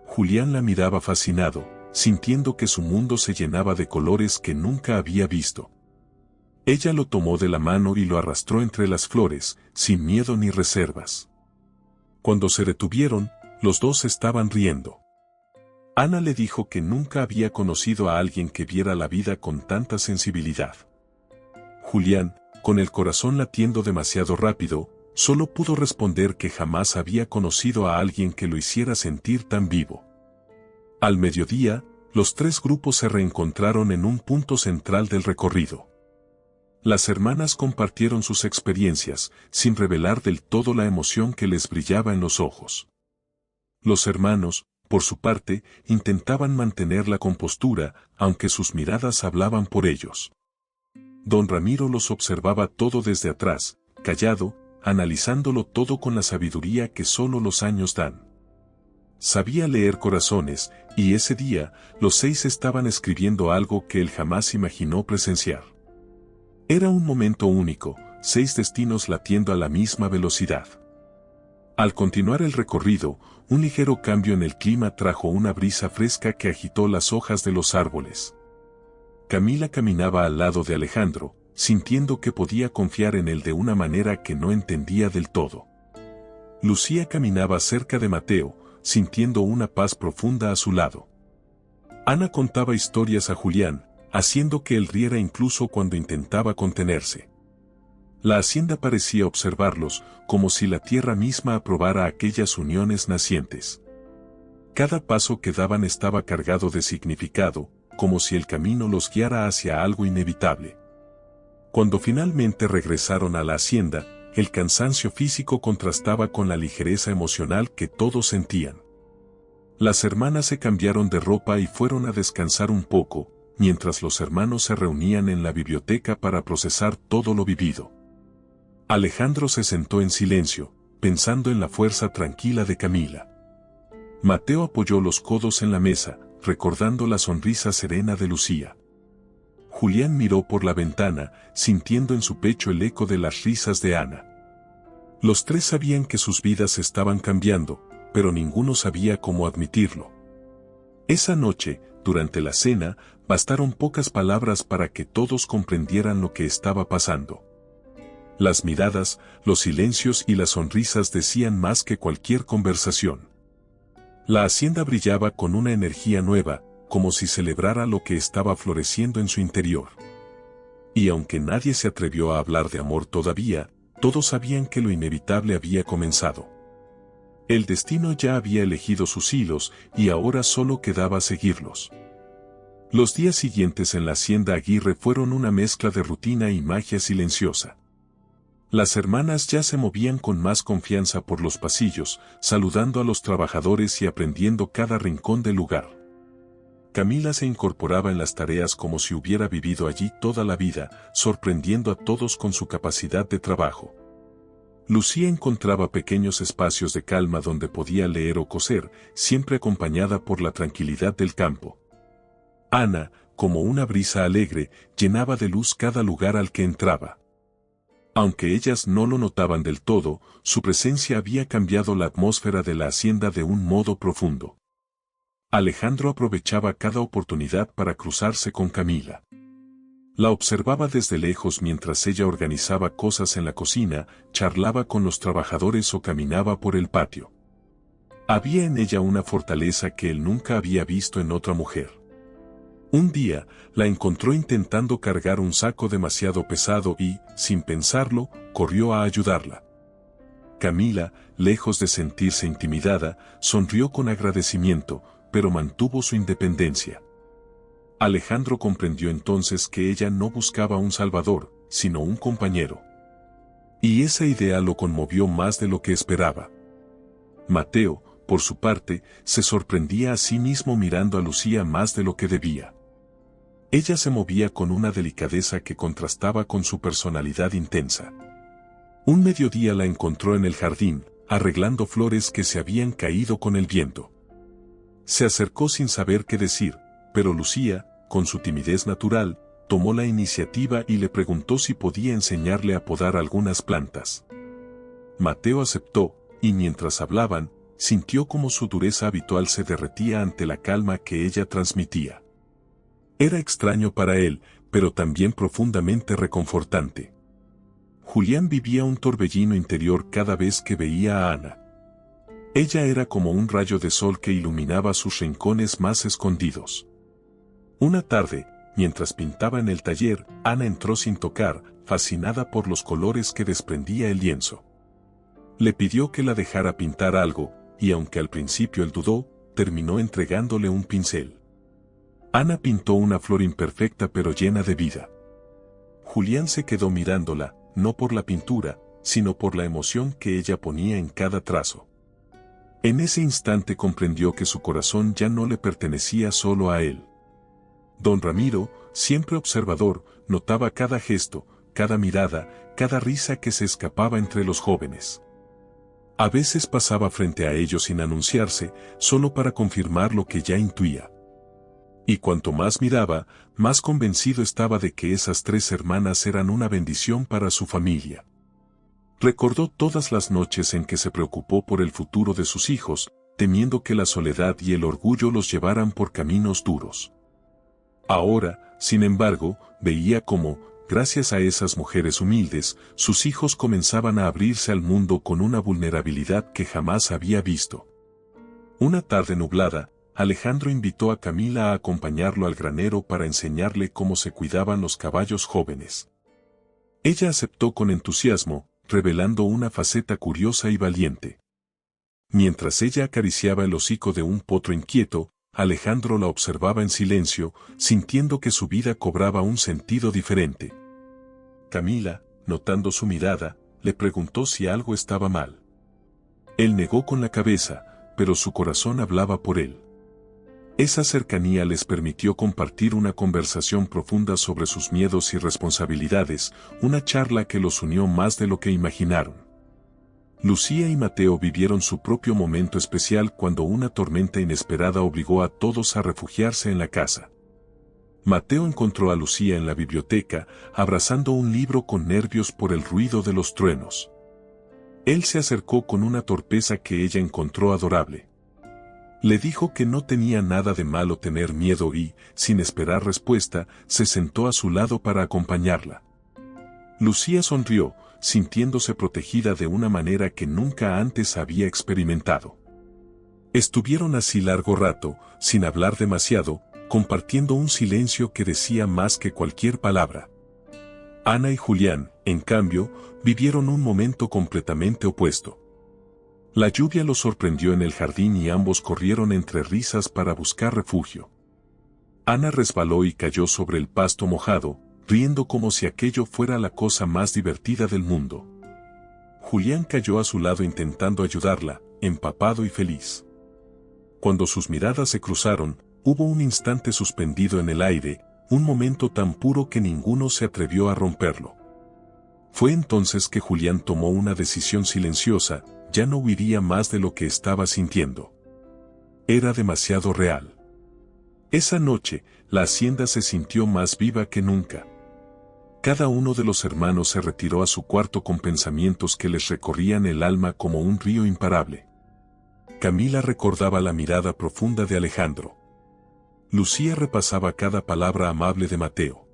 Julián la miraba fascinado, sintiendo que su mundo se llenaba de colores que nunca había visto. Ella lo tomó de la mano y lo arrastró entre las flores, sin miedo ni reservas. Cuando se detuvieron, los dos estaban riendo. Ana le dijo que nunca había conocido a alguien que viera la vida con tanta sensibilidad. Julián, con el corazón latiendo demasiado rápido, solo pudo responder que jamás había conocido a alguien que lo hiciera sentir tan vivo. Al mediodía, los tres grupos se reencontraron en un punto central del recorrido. Las hermanas compartieron sus experiencias, sin revelar del todo la emoción que les brillaba en los ojos. Los hermanos, por su parte, intentaban mantener la compostura, aunque sus miradas hablaban por ellos. Don Ramiro los observaba todo desde atrás, callado, analizándolo todo con la sabiduría que solo los años dan. Sabía leer corazones, y ese día, los seis estaban escribiendo algo que él jamás imaginó presenciar. Era un momento único, 6 destinos latiendo a la misma velocidad. Al continuar el recorrido, un ligero cambio en el clima trajo una brisa fresca que agitó las hojas de los árboles. Camila caminaba al lado de Alejandro, sintiendo que podía confiar en él de una manera que no entendía del todo. Lucía caminaba cerca de Mateo, sintiendo una paz profunda a su lado. Ana contaba historias a Julián, haciendo que él riera incluso cuando intentaba contenerse. La hacienda parecía observarlos, como si la tierra misma aprobara aquellas uniones nacientes. Cada paso que daban estaba cargado de significado, como si el camino los guiara hacia algo inevitable. Cuando finalmente regresaron a la hacienda, el cansancio físico contrastaba con la ligereza emocional que todos sentían. Las hermanas se cambiaron de ropa y fueron a descansar un poco, mientras los hermanos se reunían en la biblioteca para procesar todo lo vivido. Alejandro se sentó en silencio, pensando en la fuerza tranquila de Camila. Mateo apoyó los codos en la mesa, recordando la sonrisa serena de Lucía. Julián miró por la ventana, sintiendo en su pecho el eco de las risas de Ana. Los tres sabían que sus vidas estaban cambiando, pero ninguno sabía cómo admitirlo. Esa noche, durante la cena, bastaron pocas palabras para que todos comprendieran lo que estaba pasando. Las miradas, los silencios y las sonrisas decían más que cualquier conversación. La hacienda brillaba con una energía nueva, como si celebrara lo que estaba floreciendo en su interior. Y aunque nadie se atrevió a hablar de amor todavía, todos sabían que lo inevitable había comenzado. El destino ya había elegido sus hilos y ahora solo quedaba seguirlos. Los días siguientes en la hacienda Aguirre fueron una mezcla de rutina y magia silenciosa. Las hermanas ya se movían con más confianza por los pasillos, saludando a los trabajadores y aprendiendo cada rincón del lugar. Camila se incorporaba en las tareas como si hubiera vivido allí toda la vida, sorprendiendo a todos con su capacidad de trabajo. Lucía encontraba pequeños espacios de calma donde podía leer o coser, siempre acompañada por la tranquilidad del campo. Ana, como una brisa alegre, llenaba de luz cada lugar al que entraba. Aunque ellas no lo notaban del todo, su presencia había cambiado la atmósfera de la hacienda de un modo profundo. Alejandro aprovechaba cada oportunidad para cruzarse con Camila. La observaba desde lejos mientras ella organizaba cosas en la cocina, charlaba con los trabajadores o caminaba por el patio. Había en ella una fortaleza que él nunca había visto en otra mujer. Un día, la encontró intentando cargar un saco demasiado pesado y, sin pensarlo, corrió a ayudarla. Camila, lejos de sentirse intimidada, sonrió con agradecimiento, pero mantuvo su independencia. Alejandro comprendió entonces que ella no buscaba un salvador, sino un compañero. Y esa idea lo conmovió más de lo que esperaba. Mateo, por su parte, se sorprendía a sí mismo mirando a Lucía más de lo que debía. Ella se movía con una delicadeza que contrastaba con su personalidad intensa. Un mediodía la encontró en el jardín, arreglando flores que se habían caído con el viento. Se acercó sin saber qué decir, pero Lucía, con su timidez natural, tomó la iniciativa y le preguntó si podía enseñarle a podar algunas plantas. Mateo aceptó, y mientras hablaban, sintió como su dureza habitual se derretía ante la calma que ella transmitía. Era extraño para él, pero también profundamente reconfortante. Julián vivía un torbellino interior cada vez que veía a Ana. Ella era como un rayo de sol que iluminaba sus rincones más escondidos. Una tarde, mientras pintaba en el taller, Ana entró sin tocar, fascinada por los colores que desprendía el lienzo. Le pidió que la dejara pintar algo, y aunque al principio él dudó, terminó entregándole un pincel. Ana pintó una flor imperfecta pero llena de vida. Julián se quedó mirándola, no por la pintura, sino por la emoción que ella ponía en cada trazo. En ese instante comprendió que su corazón ya no le pertenecía solo a él. Don Ramiro, siempre observador, notaba cada gesto, cada mirada, cada risa que se escapaba entre los jóvenes. A veces pasaba frente a ellos sin anunciarse, solo para confirmar lo que ya intuía. Y cuanto más miraba, más convencido estaba de que esas tres hermanas eran una bendición para su familia. Recordó todas las noches en que se preocupó por el futuro de sus hijos, temiendo que la soledad y el orgullo los llevaran por caminos duros. Ahora, sin embargo, veía cómo, gracias a esas mujeres humildes, sus hijos comenzaban a abrirse al mundo con una vulnerabilidad que jamás había visto. Una tarde nublada, Alejandro invitó a Camila a acompañarlo al granero para enseñarle cómo se cuidaban los caballos jóvenes. Ella aceptó con entusiasmo, revelando una faceta curiosa y valiente. Mientras ella acariciaba el hocico de un potro inquieto, Alejandro la observaba en silencio, sintiendo que su vida cobraba un sentido diferente. Camila, notando su mirada, le preguntó si algo estaba mal. Él negó con la cabeza, pero su corazón hablaba por él. Esa cercanía les permitió compartir una conversación profunda sobre sus miedos y responsabilidades, una charla que los unió más de lo que imaginaron. Lucía y Mateo vivieron su propio momento especial cuando una tormenta inesperada obligó a todos a refugiarse en la casa. Mateo encontró a Lucía en la biblioteca, abrazando un libro con nervios por el ruido de los truenos. Él se acercó con una torpeza que ella encontró adorable. Le dijo que no tenía nada de malo tener miedo y, sin esperar respuesta, se sentó a su lado para acompañarla. Lucía sonrió, sintiéndose protegida de una manera que nunca antes había experimentado. Estuvieron así largo rato, sin hablar demasiado, compartiendo un silencio que decía más que cualquier palabra. Ana y Julián, en cambio, vivieron un momento completamente opuesto. La lluvia los sorprendió en el jardín y ambos corrieron entre risas para buscar refugio. Ana resbaló y cayó sobre el pasto mojado, riendo como si aquello fuera la cosa más divertida del mundo. Julián cayó a su lado intentando ayudarla, empapado y feliz. Cuando sus miradas se cruzaron, hubo un instante suspendido en el aire, un momento tan puro que ninguno se atrevió a romperlo. Fue entonces que Julián tomó una decisión silenciosa, ya no huiría más de lo que estaba sintiendo. Era demasiado real. Esa noche, la hacienda se sintió más viva que nunca. Cada uno de los hermanos se retiró a su cuarto con pensamientos que les recorrían el alma como un río imparable. Camila recordaba la mirada profunda de Alejandro. Lucía repasaba cada palabra amable de Mateo.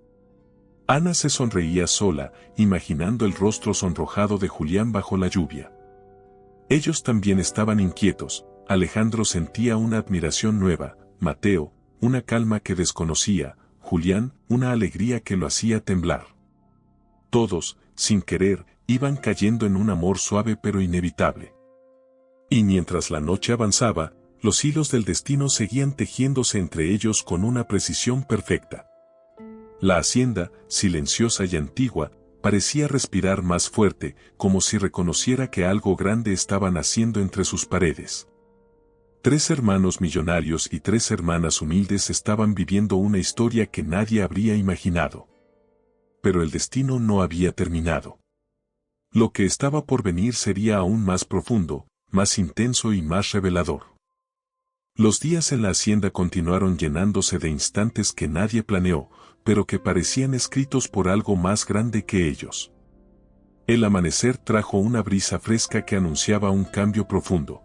Ana se sonreía sola, imaginando el rostro sonrojado de Julián bajo la lluvia. Ellos también estaban inquietos. Alejandro sentía una admiración nueva, Mateo, una calma que desconocía, Julián, una alegría que lo hacía temblar. Todos, sin querer, iban cayendo en un amor suave pero inevitable. Y mientras la noche avanzaba, los hilos del destino seguían tejiéndose entre ellos con una precisión perfecta. La hacienda, silenciosa y antigua, parecía respirar más fuerte, como si reconociera que algo grande estaba naciendo entre sus paredes. 3 hermanos millonarios y 3 hermanas humildes estaban viviendo una historia que nadie habría imaginado. Pero el destino no había terminado. Lo que estaba por venir sería aún más profundo, más intenso y más revelador. Los días en la hacienda continuaron llenándose de instantes que nadie planeó, pero que parecían escritos por algo más grande que ellos. El amanecer trajo una brisa fresca que anunciaba un cambio profundo.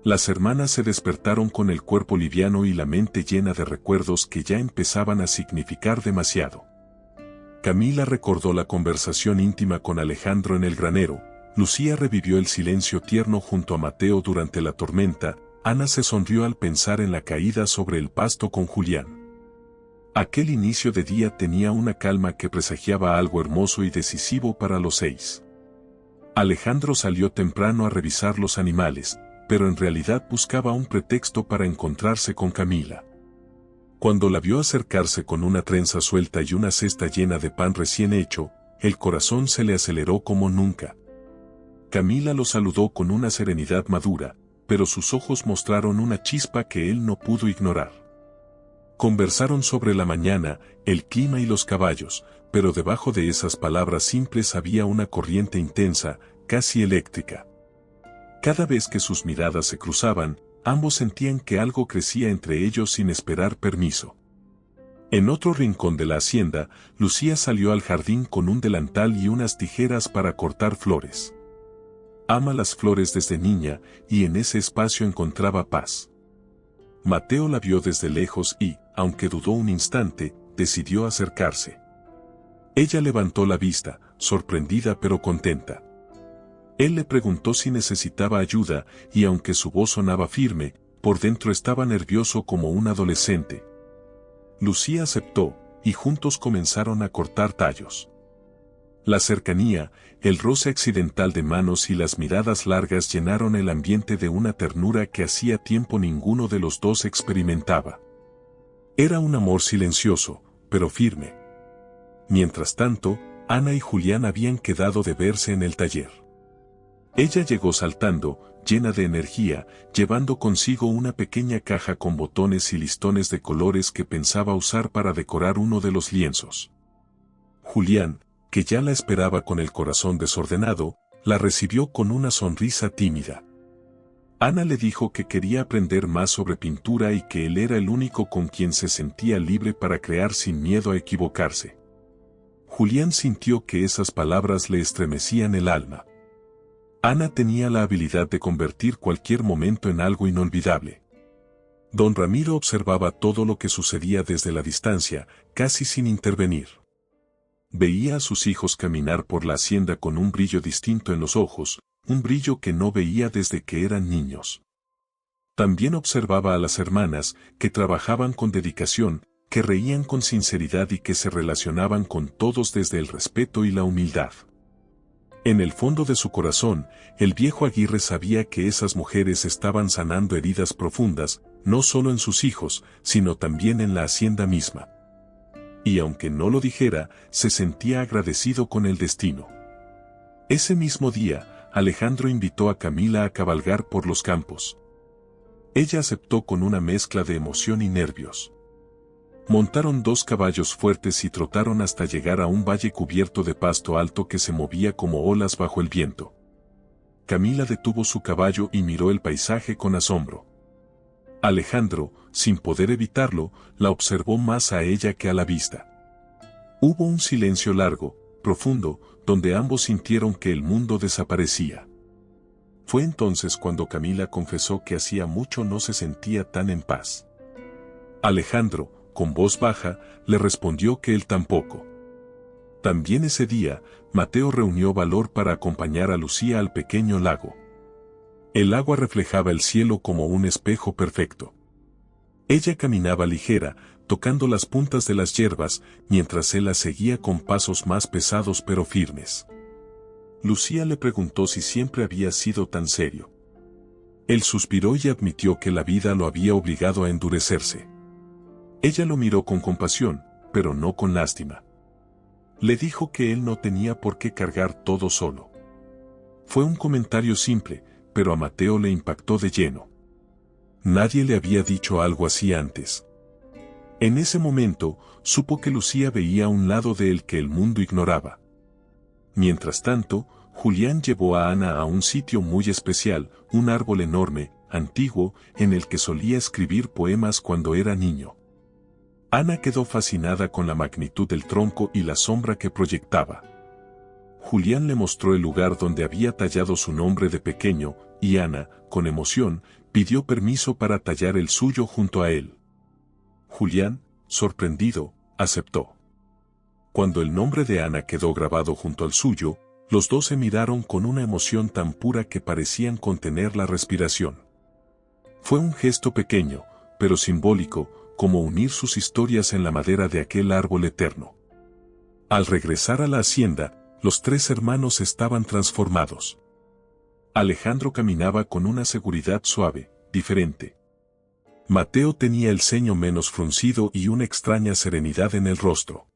Las hermanas se despertaron con el cuerpo liviano y la mente llena de recuerdos que ya empezaban a significar demasiado. Camila recordó la conversación íntima con Alejandro en el granero, Lucía revivió el silencio tierno junto a Mateo durante la tormenta, Ana se sonrió al pensar en la caída sobre el pasto con Julián. Aquel inicio de día tenía una calma que presagiaba algo hermoso y decisivo para los 6. Alejandro salió temprano a revisar los animales, pero en realidad buscaba un pretexto para encontrarse con Camila. Cuando la vio acercarse con una trenza suelta y una cesta llena de pan recién hecho, el corazón se le aceleró como nunca. Camila lo saludó con una serenidad madura, pero sus ojos mostraron una chispa que él no pudo ignorar. Conversaron sobre la mañana, el clima y los caballos, pero debajo de esas palabras simples había una corriente intensa, casi eléctrica. Cada vez que sus miradas se cruzaban, ambos sentían que algo crecía entre ellos sin esperar permiso. En otro rincón de la hacienda, Lucía salió al jardín con un delantal y unas tijeras para cortar flores. Ama las flores desde niña, y en ese espacio encontraba paz. Mateo la vio desde lejos y, aunque dudó un instante, decidió acercarse. Ella levantó la vista, sorprendida pero contenta. Él le preguntó si necesitaba ayuda, y aunque su voz sonaba firme, por dentro estaba nervioso como un adolescente. Lucía aceptó, y juntos comenzaron a cortar tallos. La cercanía, el roce accidental de manos y las miradas largas llenaron el ambiente de una ternura que hacía tiempo ninguno de los dos experimentaba. Era un amor silencioso, pero firme. Mientras tanto, Ana y Julián habían quedado de verse en el taller. Ella llegó saltando, llena de energía, llevando consigo una pequeña caja con botones y listones de colores que pensaba usar para decorar uno de los lienzos. Julián, que ya la esperaba con el corazón desordenado, la recibió con una sonrisa tímida. Ana le dijo que quería aprender más sobre pintura y que él era el único con quien se sentía libre para crear sin miedo a equivocarse. Julián sintió que esas palabras le estremecían el alma. Ana tenía la habilidad de convertir cualquier momento en algo inolvidable. Don Ramiro observaba todo lo que sucedía desde la distancia, casi sin intervenir. Veía a sus hijos caminar por la hacienda con un brillo distinto en los ojos, un brillo que no veía desde que eran niños. También observaba a las hermanas, que trabajaban con dedicación, que reían con sinceridad y que se relacionaban con todos desde el respeto y la humildad. En el fondo de su corazón, el viejo Aguirre sabía que esas mujeres estaban sanando heridas profundas, no solo en sus hijos, sino también en la hacienda misma. Y aunque no lo dijera, se sentía agradecido con el destino. Ese mismo día, Alejandro invitó a Camila a cabalgar por los campos. Ella aceptó con una mezcla de emoción y nervios. Montaron 2 caballos fuertes y trotaron hasta llegar a un valle cubierto de pasto alto que se movía como olas bajo el viento. Camila detuvo su caballo y miró el paisaje con asombro. Alejandro, sin poder evitarlo, la observó más a ella que a la vista. Hubo un silencio largo, profundo, donde ambos sintieron que el mundo desaparecía. Fue entonces cuando Camila confesó que hacía mucho no se sentía tan en paz. Alejandro, con voz baja, le respondió que él tampoco. También ese día, Mateo reunió valor para acompañar a Lucía al pequeño lago. El agua reflejaba el cielo como un espejo perfecto. Ella caminaba ligera, tocando las puntas de las hierbas, mientras él la seguía con pasos más pesados pero firmes. Lucía le preguntó si siempre había sido tan serio. Él suspiró y admitió que la vida lo había obligado a endurecerse. Ella lo miró con compasión, pero no con lástima. Le dijo que él no tenía por qué cargar todo solo. Fue un comentario simple, pero a Mateo le impactó de lleno. Nadie le había dicho algo así antes. En ese momento, supo que Lucía veía un lado de él que el mundo ignoraba. Mientras tanto, Julián llevó a Ana a un sitio muy especial, un árbol enorme, antiguo, en el que solía escribir poemas cuando era niño. Ana quedó fascinada con la magnitud del tronco y la sombra que proyectaba. Julián le mostró el lugar donde había tallado su nombre de pequeño, y Ana, con emoción, pidió permiso para tallar el suyo junto a él. Julián, sorprendido, aceptó. Cuando el nombre de Ana quedó grabado junto al suyo, los dos se miraron con una emoción tan pura que parecían contener la respiración. Fue un gesto pequeño, pero simbólico, como unir sus historias en la madera de aquel árbol eterno. Al regresar a la hacienda, los tres hermanos estaban transformados. Alejandro caminaba con una seguridad suave, diferente. Mateo tenía el ceño menos fruncido y una extraña serenidad en el rostro.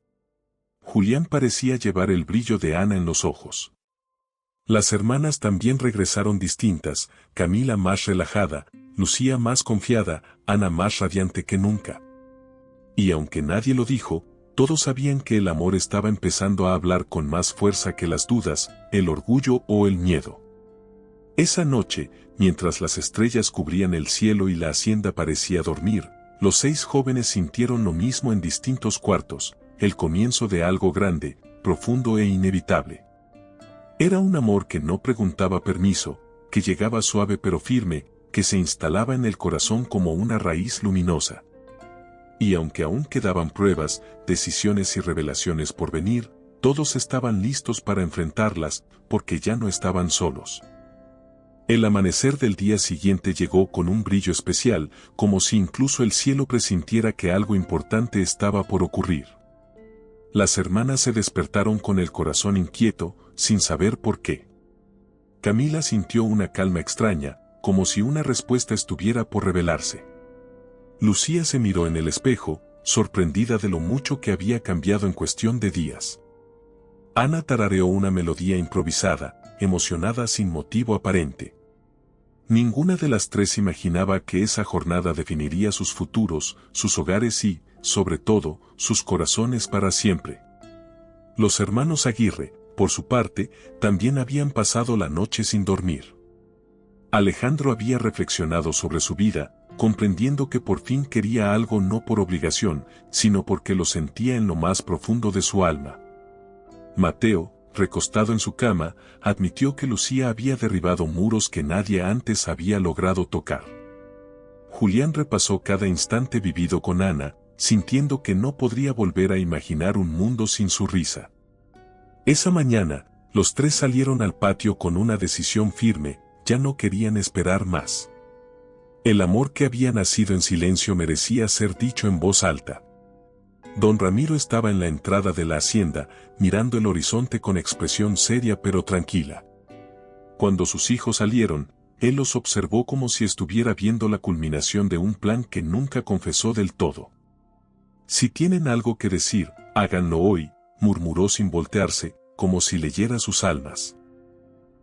Julián parecía llevar el brillo de Ana en los ojos. Las hermanas también regresaron distintas, Camila más relajada, Lucía más confiada, Ana más radiante que nunca. Y aunque nadie lo dijo, todos sabían que el amor estaba empezando a hablar con más fuerza que las dudas, el orgullo o el miedo. Esa noche, mientras las estrellas cubrían el cielo y la hacienda parecía dormir, los 6 jóvenes sintieron lo mismo en distintos cuartos, el comienzo de algo grande, profundo e inevitable. Era un amor que no preguntaba permiso, que llegaba suave pero firme, que se instalaba en el corazón como una raíz luminosa. Y aunque aún quedaban pruebas, decisiones y revelaciones por venir, todos estaban listos para enfrentarlas, porque ya no estaban solos. El amanecer del día siguiente llegó con un brillo especial, como si incluso el cielo presintiera que algo importante estaba por ocurrir. Las hermanas se despertaron con el corazón inquieto, sin saber por qué. Camila sintió una calma extraña, como si una respuesta estuviera por revelarse. Lucía se miró en el espejo, sorprendida de lo mucho que había cambiado en cuestión de días. Ana tarareó una melodía improvisada, emocionada sin motivo aparente. Ninguna de las tres imaginaba que esa jornada definiría sus futuros, sus hogares y, sobre todo, sus corazones para siempre. Los hermanos Aguirre, por su parte, también habían pasado la noche sin dormir. Alejandro había reflexionado sobre su vida, comprendiendo que por fin quería algo no por obligación, sino porque lo sentía en lo más profundo de su alma. Mateo, recostado en su cama, admitió que Lucía había derribado muros que nadie antes había logrado tocar. Julián repasó cada instante vivido con Ana, sintiendo que no podría volver a imaginar un mundo sin su risa. Esa mañana, los tres salieron al patio con una decisión firme, ya no querían esperar más. El amor que había nacido en silencio merecía ser dicho en voz alta. Don Ramiro estaba en la entrada de la hacienda, mirando el horizonte con expresión seria pero tranquila. Cuando sus hijos salieron, él los observó como si estuviera viendo la culminación de un plan que nunca confesó del todo. Si tienen algo que decir, háganlo hoy, murmuró sin voltearse, como si leyera sus almas.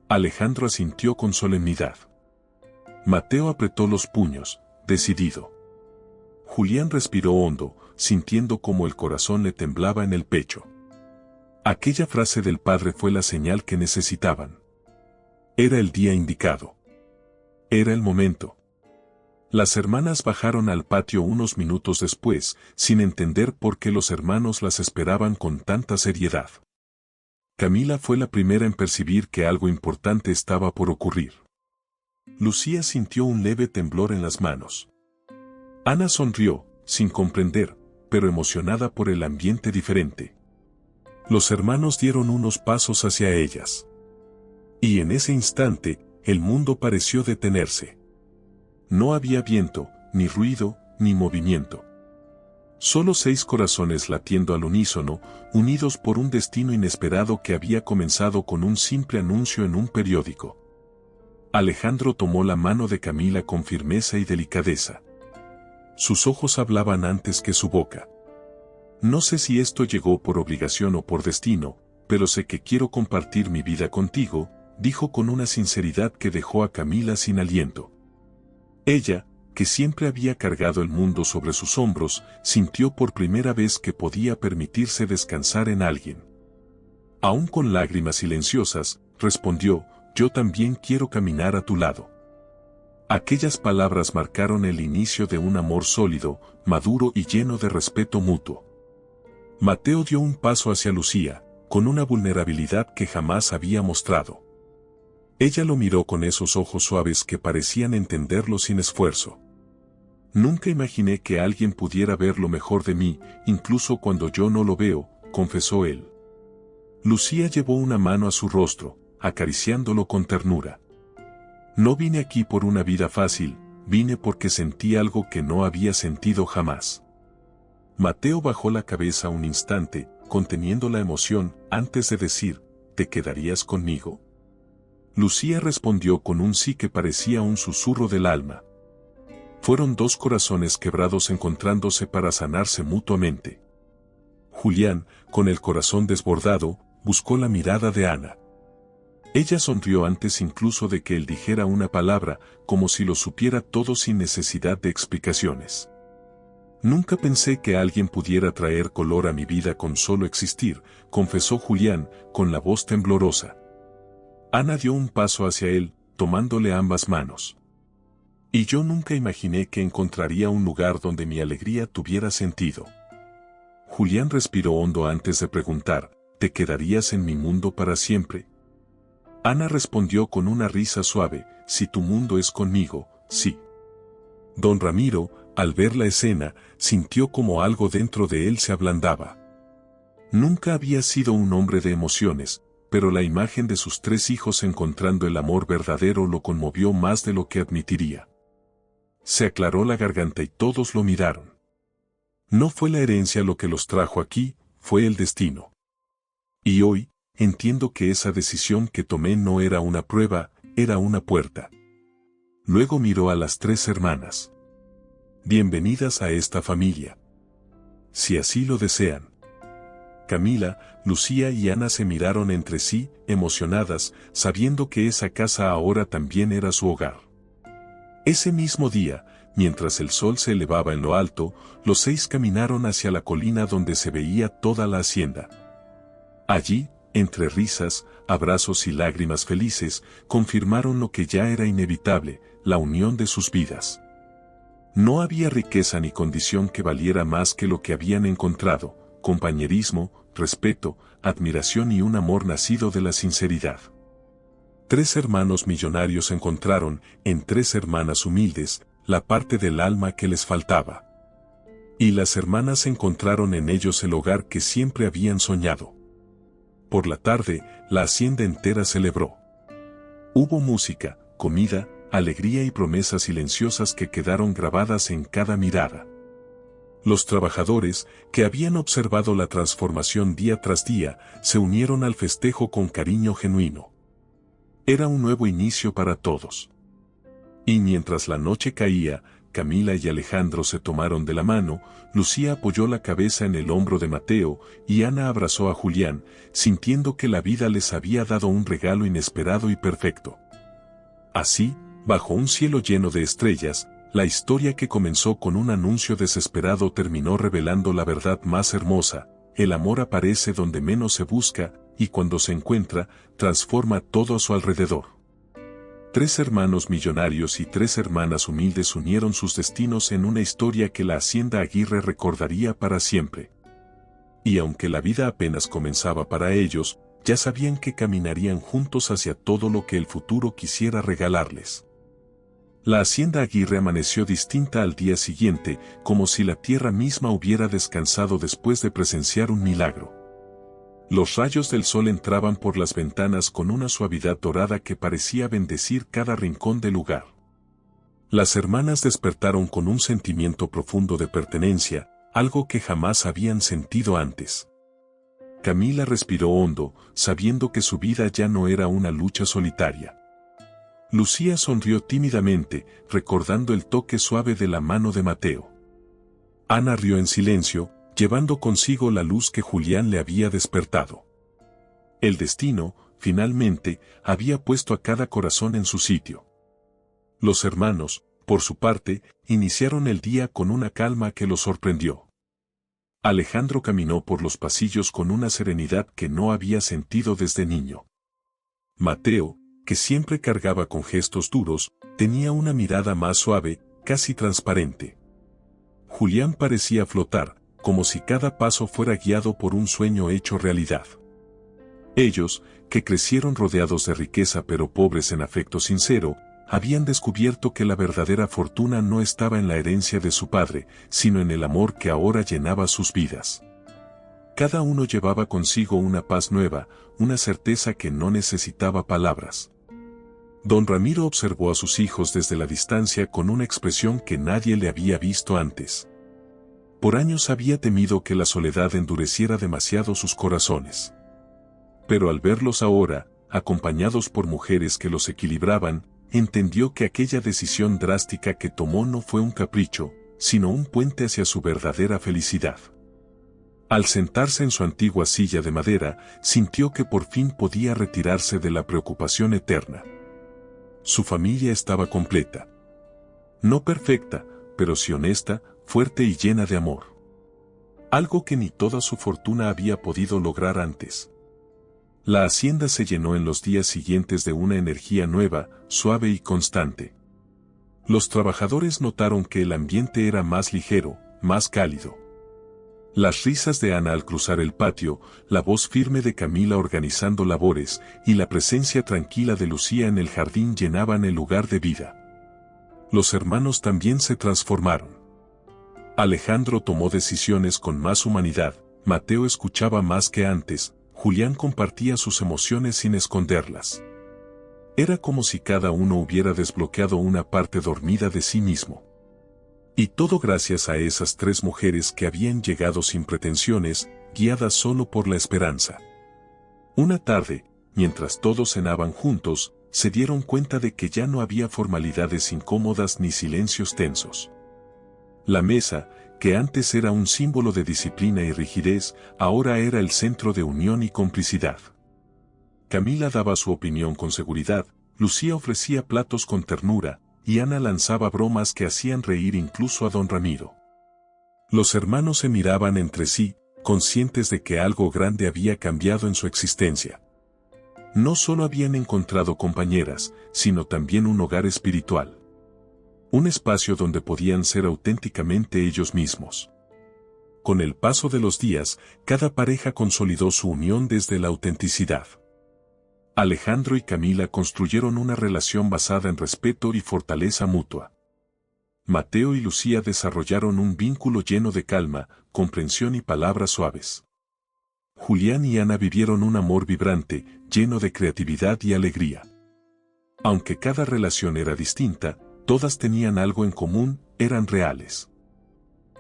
Alejandro asintió con solemnidad. Mateo apretó los puños, decidido. Julián respiró hondo, sintiendo como el corazón le temblaba en el pecho. Aquella frase del padre fue la señal que necesitaban. Era el día indicado. Era el momento. Las hermanas bajaron al patio unos minutos después, sin entender por qué los hermanos las esperaban con tanta seriedad. Camila fue la primera en percibir que algo importante estaba por ocurrir. Lucía sintió un leve temblor en las manos. Ana sonrió, sin comprender, pero emocionada por el ambiente diferente. Los hermanos dieron unos pasos hacia ellas. Y en ese instante, el mundo pareció detenerse. No había viento, ni ruido, ni movimiento. Solo 6 corazones latiendo al unísono, unidos por un destino inesperado que había comenzado con un simple anuncio en un periódico. Alejandro tomó la mano de Camila con firmeza y delicadeza. Sus ojos hablaban antes que su boca. No sé si esto llegó por obligación o por destino, pero sé que quiero compartir mi vida contigo, dijo con una sinceridad que dejó a Camila sin aliento. Ella, que siempre había cargado el mundo sobre sus hombros, sintió por primera vez que podía permitirse descansar en alguien. Aún con lágrimas silenciosas, respondió, yo también quiero caminar a tu lado. Aquellas palabras marcaron el inicio de un amor sólido, maduro y lleno de respeto mutuo. Mateo dio un paso hacia Lucía, con una vulnerabilidad que jamás había mostrado. Ella lo miró con esos ojos suaves que parecían entenderlo sin esfuerzo. Nunca imaginé que alguien pudiera ver lo mejor de mí, incluso cuando yo no lo veo, confesó él. Lucía llevó una mano a su rostro, acariciándolo con ternura. No vine aquí por una vida fácil, vine porque sentí algo que no había sentido jamás. Mateo bajó la cabeza un instante, conteniendo la emoción, antes de decir, ¿te quedarías conmigo? Lucía respondió con un sí que parecía un susurro del alma. Fueron 2 corazones quebrados encontrándose para sanarse mutuamente. Julián, con el corazón desbordado, buscó la mirada de Ana. Ella sonrió antes incluso de que él dijera una palabra, como si lo supiera todo sin necesidad de explicaciones. Nunca pensé que alguien pudiera traer color a mi vida con solo existir, confesó Julián, con la voz temblorosa. Ana dio un paso hacia él, tomándole ambas manos. Y yo nunca imaginé que encontraría un lugar donde mi alegría tuviera sentido. Julián respiró hondo antes de preguntar, ¿te quedarías en mi mundo para siempre? Ana respondió con una risa suave, si tu mundo es conmigo, sí. Don Ramiro, al ver la escena, sintió como algo dentro de él se ablandaba. Nunca había sido un hombre de emociones, pero la imagen de sus 3 hijos encontrando el amor verdadero lo conmovió más de lo que admitiría. Se aclaró la garganta y todos lo miraron. No fue la herencia lo que los trajo aquí, fue el destino. Y hoy, entiendo que esa decisión que tomé no era una prueba, era una puerta. Luego miró a las 3 hermanas. Bienvenidas a esta familia. Si así lo desean. Camila, Lucía y Ana se miraron entre sí, emocionadas, sabiendo que esa casa ahora también era su hogar. Ese mismo día, mientras el sol se elevaba en lo alto, los 6 caminaron hacia la colina donde se veía toda la hacienda. Allí, entre risas, abrazos y lágrimas felices, confirmaron lo que ya era inevitable, la unión de sus vidas. No había riqueza ni condición que valiera más que lo que habían encontrado, compañerismo, respeto, admiración y un amor nacido de la sinceridad. 3 hermanos millonarios encontraron, en 3 hermanas humildes, la parte del alma que les faltaba. Y las hermanas encontraron en ellos el hogar que siempre habían soñado. Por la tarde, la hacienda entera celebró. Hubo música, comida, alegría y promesas silenciosas que quedaron grabadas en cada mirada. Los trabajadores, que habían observado la transformación día tras día, se unieron al festejo con cariño genuino. Era un nuevo inicio para todos. Y mientras la noche caía, Camila y Alejandro se tomaron de la mano, Lucía apoyó la cabeza en el hombro de Mateo y Ana abrazó a Julián, sintiendo que la vida les había dado un regalo inesperado y perfecto. Así, bajo un cielo lleno de estrellas, la historia que comenzó con un anuncio desesperado terminó revelando la verdad más hermosa: el amor aparece donde menos se busca, y cuando se encuentra, transforma todo a su alrededor. 3 hermanos millonarios y 3 hermanas humildes unieron sus destinos en una historia que la Hacienda Aguirre recordaría para siempre. Y aunque la vida apenas comenzaba para ellos, ya sabían que caminarían juntos hacia todo lo que el futuro quisiera regalarles. La Hacienda Aguirre amaneció distinta al día siguiente, como si la tierra misma hubiera descansado después de presenciar un milagro. Los rayos del sol entraban por las ventanas con una suavidad dorada que parecía bendecir cada rincón del lugar. Las hermanas despertaron con un sentimiento profundo de pertenencia, algo que jamás habían sentido antes. Camila respiró hondo, sabiendo que su vida ya no era una lucha solitaria. Lucía sonrió tímidamente, recordando el toque suave de la mano de Mateo. Ana rió en silencio, llevando consigo la luz que Julián le había despertado. El destino, finalmente, había puesto a cada corazón en su sitio. Los hermanos, por su parte, iniciaron el día con una calma que los sorprendió. Alejandro caminó por los pasillos con una serenidad que no había sentido desde niño. Mateo, que siempre cargaba con gestos duros, tenía una mirada más suave, casi transparente. Julián parecía flotar, como si cada paso fuera guiado por un sueño hecho realidad. Ellos, que crecieron rodeados de riqueza pero pobres en afecto sincero, habían descubierto que la verdadera fortuna no estaba en la herencia de su padre, sino en el amor que ahora llenaba sus vidas. Cada uno llevaba consigo una paz nueva, una certeza que no necesitaba palabras. Don Ramiro observó a sus hijos desde la distancia con una expresión que nadie le había visto antes. Por años había temido que la soledad endureciera demasiado sus corazones. Pero al verlos ahora, acompañados por mujeres que los equilibraban, entendió que aquella decisión drástica que tomó no fue un capricho, sino un puente hacia su verdadera felicidad. Al sentarse en su antigua silla de madera, sintió que por fin podía retirarse de la preocupación eterna. Su familia estaba completa. No perfecta, pero sí honesta, fuerte y llena de amor. Algo que ni toda su fortuna había podido lograr antes. La hacienda se llenó en los días siguientes de una energía nueva, suave y constante. Los trabajadores notaron que el ambiente era más ligero, más cálido. Las risas de Ana al cruzar el patio, la voz firme de Camila organizando labores, y la presencia tranquila de Lucía en el jardín llenaban el lugar de vida. Los hermanos también se transformaron. Alejandro tomó decisiones con más humanidad, Mateo escuchaba más que antes, Julián compartía sus emociones sin esconderlas. Era como si cada uno hubiera desbloqueado una parte dormida de sí mismo. Y todo gracias a esas tres mujeres que habían llegado sin pretensiones, guiadas solo por la esperanza. Una tarde, mientras todos cenaban juntos, se dieron cuenta de que ya no había formalidades incómodas ni silencios tensos. La mesa, que antes era un símbolo de disciplina y rigidez, ahora era el centro de unión y complicidad. Camila daba su opinión con seguridad, Lucía ofrecía platos con ternura, y Ana lanzaba bromas que hacían reír incluso a don Ramiro. Los hermanos se miraban entre sí, conscientes de que algo grande había cambiado en su existencia. No solo habían encontrado compañeras, sino también un hogar espiritual. Un espacio donde podían ser auténticamente ellos mismos. Con el paso de los días, cada pareja consolidó su unión desde la autenticidad. Alejandro y Camila construyeron una relación basada en respeto y fortaleza mutua. Mateo y Lucía desarrollaron un vínculo lleno de calma, comprensión y palabras suaves. Julián y Ana vivieron un amor vibrante, lleno de creatividad y alegría. Aunque cada relación era distinta, todas tenían algo en común, eran reales.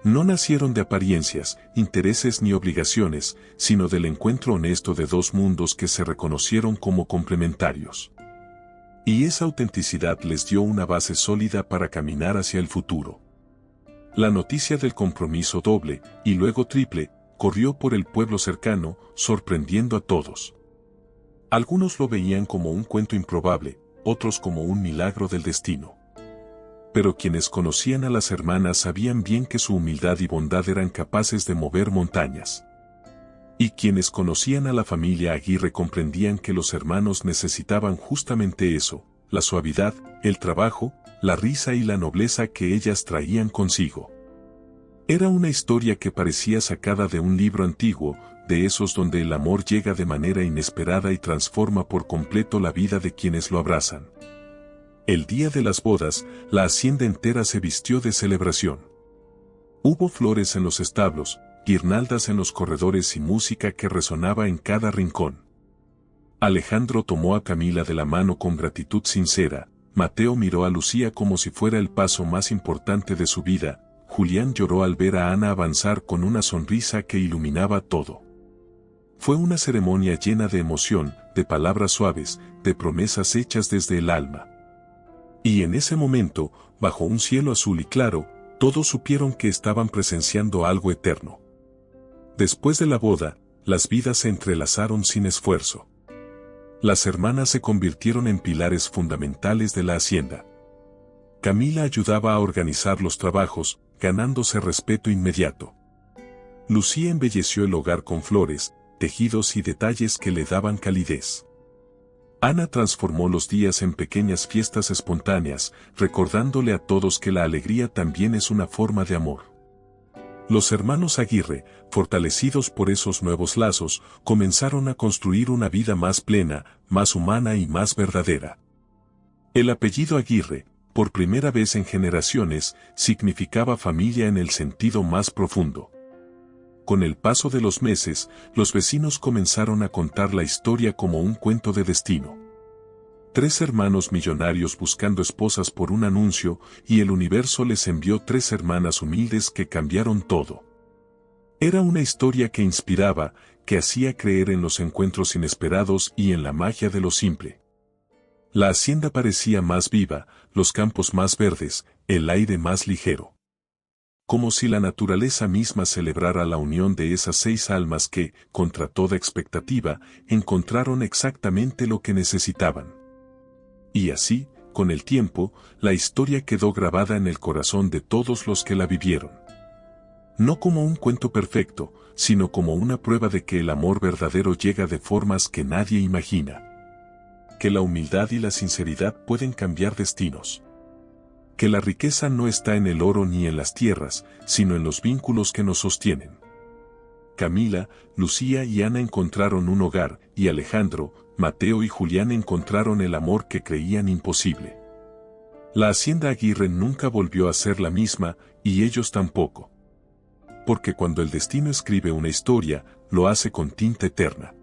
No nacieron de apariencias, intereses ni obligaciones, sino del encuentro honesto de dos mundos que se reconocieron como complementarios. Y esa autenticidad les dio una base sólida para caminar hacia el futuro. La noticia del compromiso doble, y luego triple, corrió por el pueblo cercano, sorprendiendo a todos. Algunos lo veían como un cuento improbable, otros como un milagro del destino. Pero quienes conocían a las hermanas sabían bien que su humildad y bondad eran capaces de mover montañas. Y quienes conocían a la familia Aguirre comprendían que los hermanos necesitaban justamente eso, la suavidad, el trabajo, la risa y la nobleza que ellas traían consigo. Era una historia que parecía sacada de un libro antiguo, de esos donde el amor llega de manera inesperada y transforma por completo la vida de quienes lo abrazan. El día de las bodas, la hacienda entera se vistió de celebración. Hubo flores en los establos, guirnaldas en los corredores y música que resonaba en cada rincón. Alejandro tomó a Camila de la mano con gratitud sincera, Mateo miró a Lucía como si fuera el paso más importante de su vida, Julián lloró al ver a Ana avanzar con una sonrisa que iluminaba todo. Fue una ceremonia llena de emoción, de palabras suaves, de promesas hechas desde el alma. Y en ese momento, bajo un cielo azul y claro, todos supieron que estaban presenciando algo eterno. Después de la boda, las vidas se entrelazaron sin esfuerzo. Las hermanas se convirtieron en pilares fundamentales de la hacienda. Camila ayudaba a organizar los trabajos, ganándose respeto inmediato. Lucía embelleció el hogar con flores, tejidos y detalles que le daban calidez. Ana transformó los días en pequeñas fiestas espontáneas, recordándole a todos que la alegría también es una forma de amor. Los hermanos Aguirre, fortalecidos por esos nuevos lazos, comenzaron a construir una vida más plena, más humana y más verdadera. El apellido Aguirre, por primera vez en generaciones, significaba familia en el sentido más profundo. Con el paso de los meses, los vecinos comenzaron a contar la historia como un cuento de destino. 3 hermanos millonarios buscando esposas por un anuncio, y el universo les envió 3 hermanas humildes que cambiaron todo. Era una historia que inspiraba, que hacía creer en los encuentros inesperados y en la magia de lo simple. La hacienda parecía más viva, los campos más verdes, el aire más ligero. Como si la naturaleza misma celebrara la unión de esas 6 almas que, contra toda expectativa, encontraron exactamente lo que necesitaban. Y así, con el tiempo, la historia quedó grabada en el corazón de todos los que la vivieron. No como un cuento perfecto, sino como una prueba de que el amor verdadero llega de formas que nadie imagina. Que la humildad y la sinceridad pueden cambiar destinos. Que la riqueza no está en el oro ni en las tierras, sino en los vínculos que nos sostienen. Camila, Lucía y Ana encontraron un hogar, y Alejandro, Mateo y Julián encontraron el amor que creían imposible. La hacienda Aguirre nunca volvió a ser la misma, y ellos tampoco. Porque cuando el destino escribe una historia, lo hace con tinta eterna.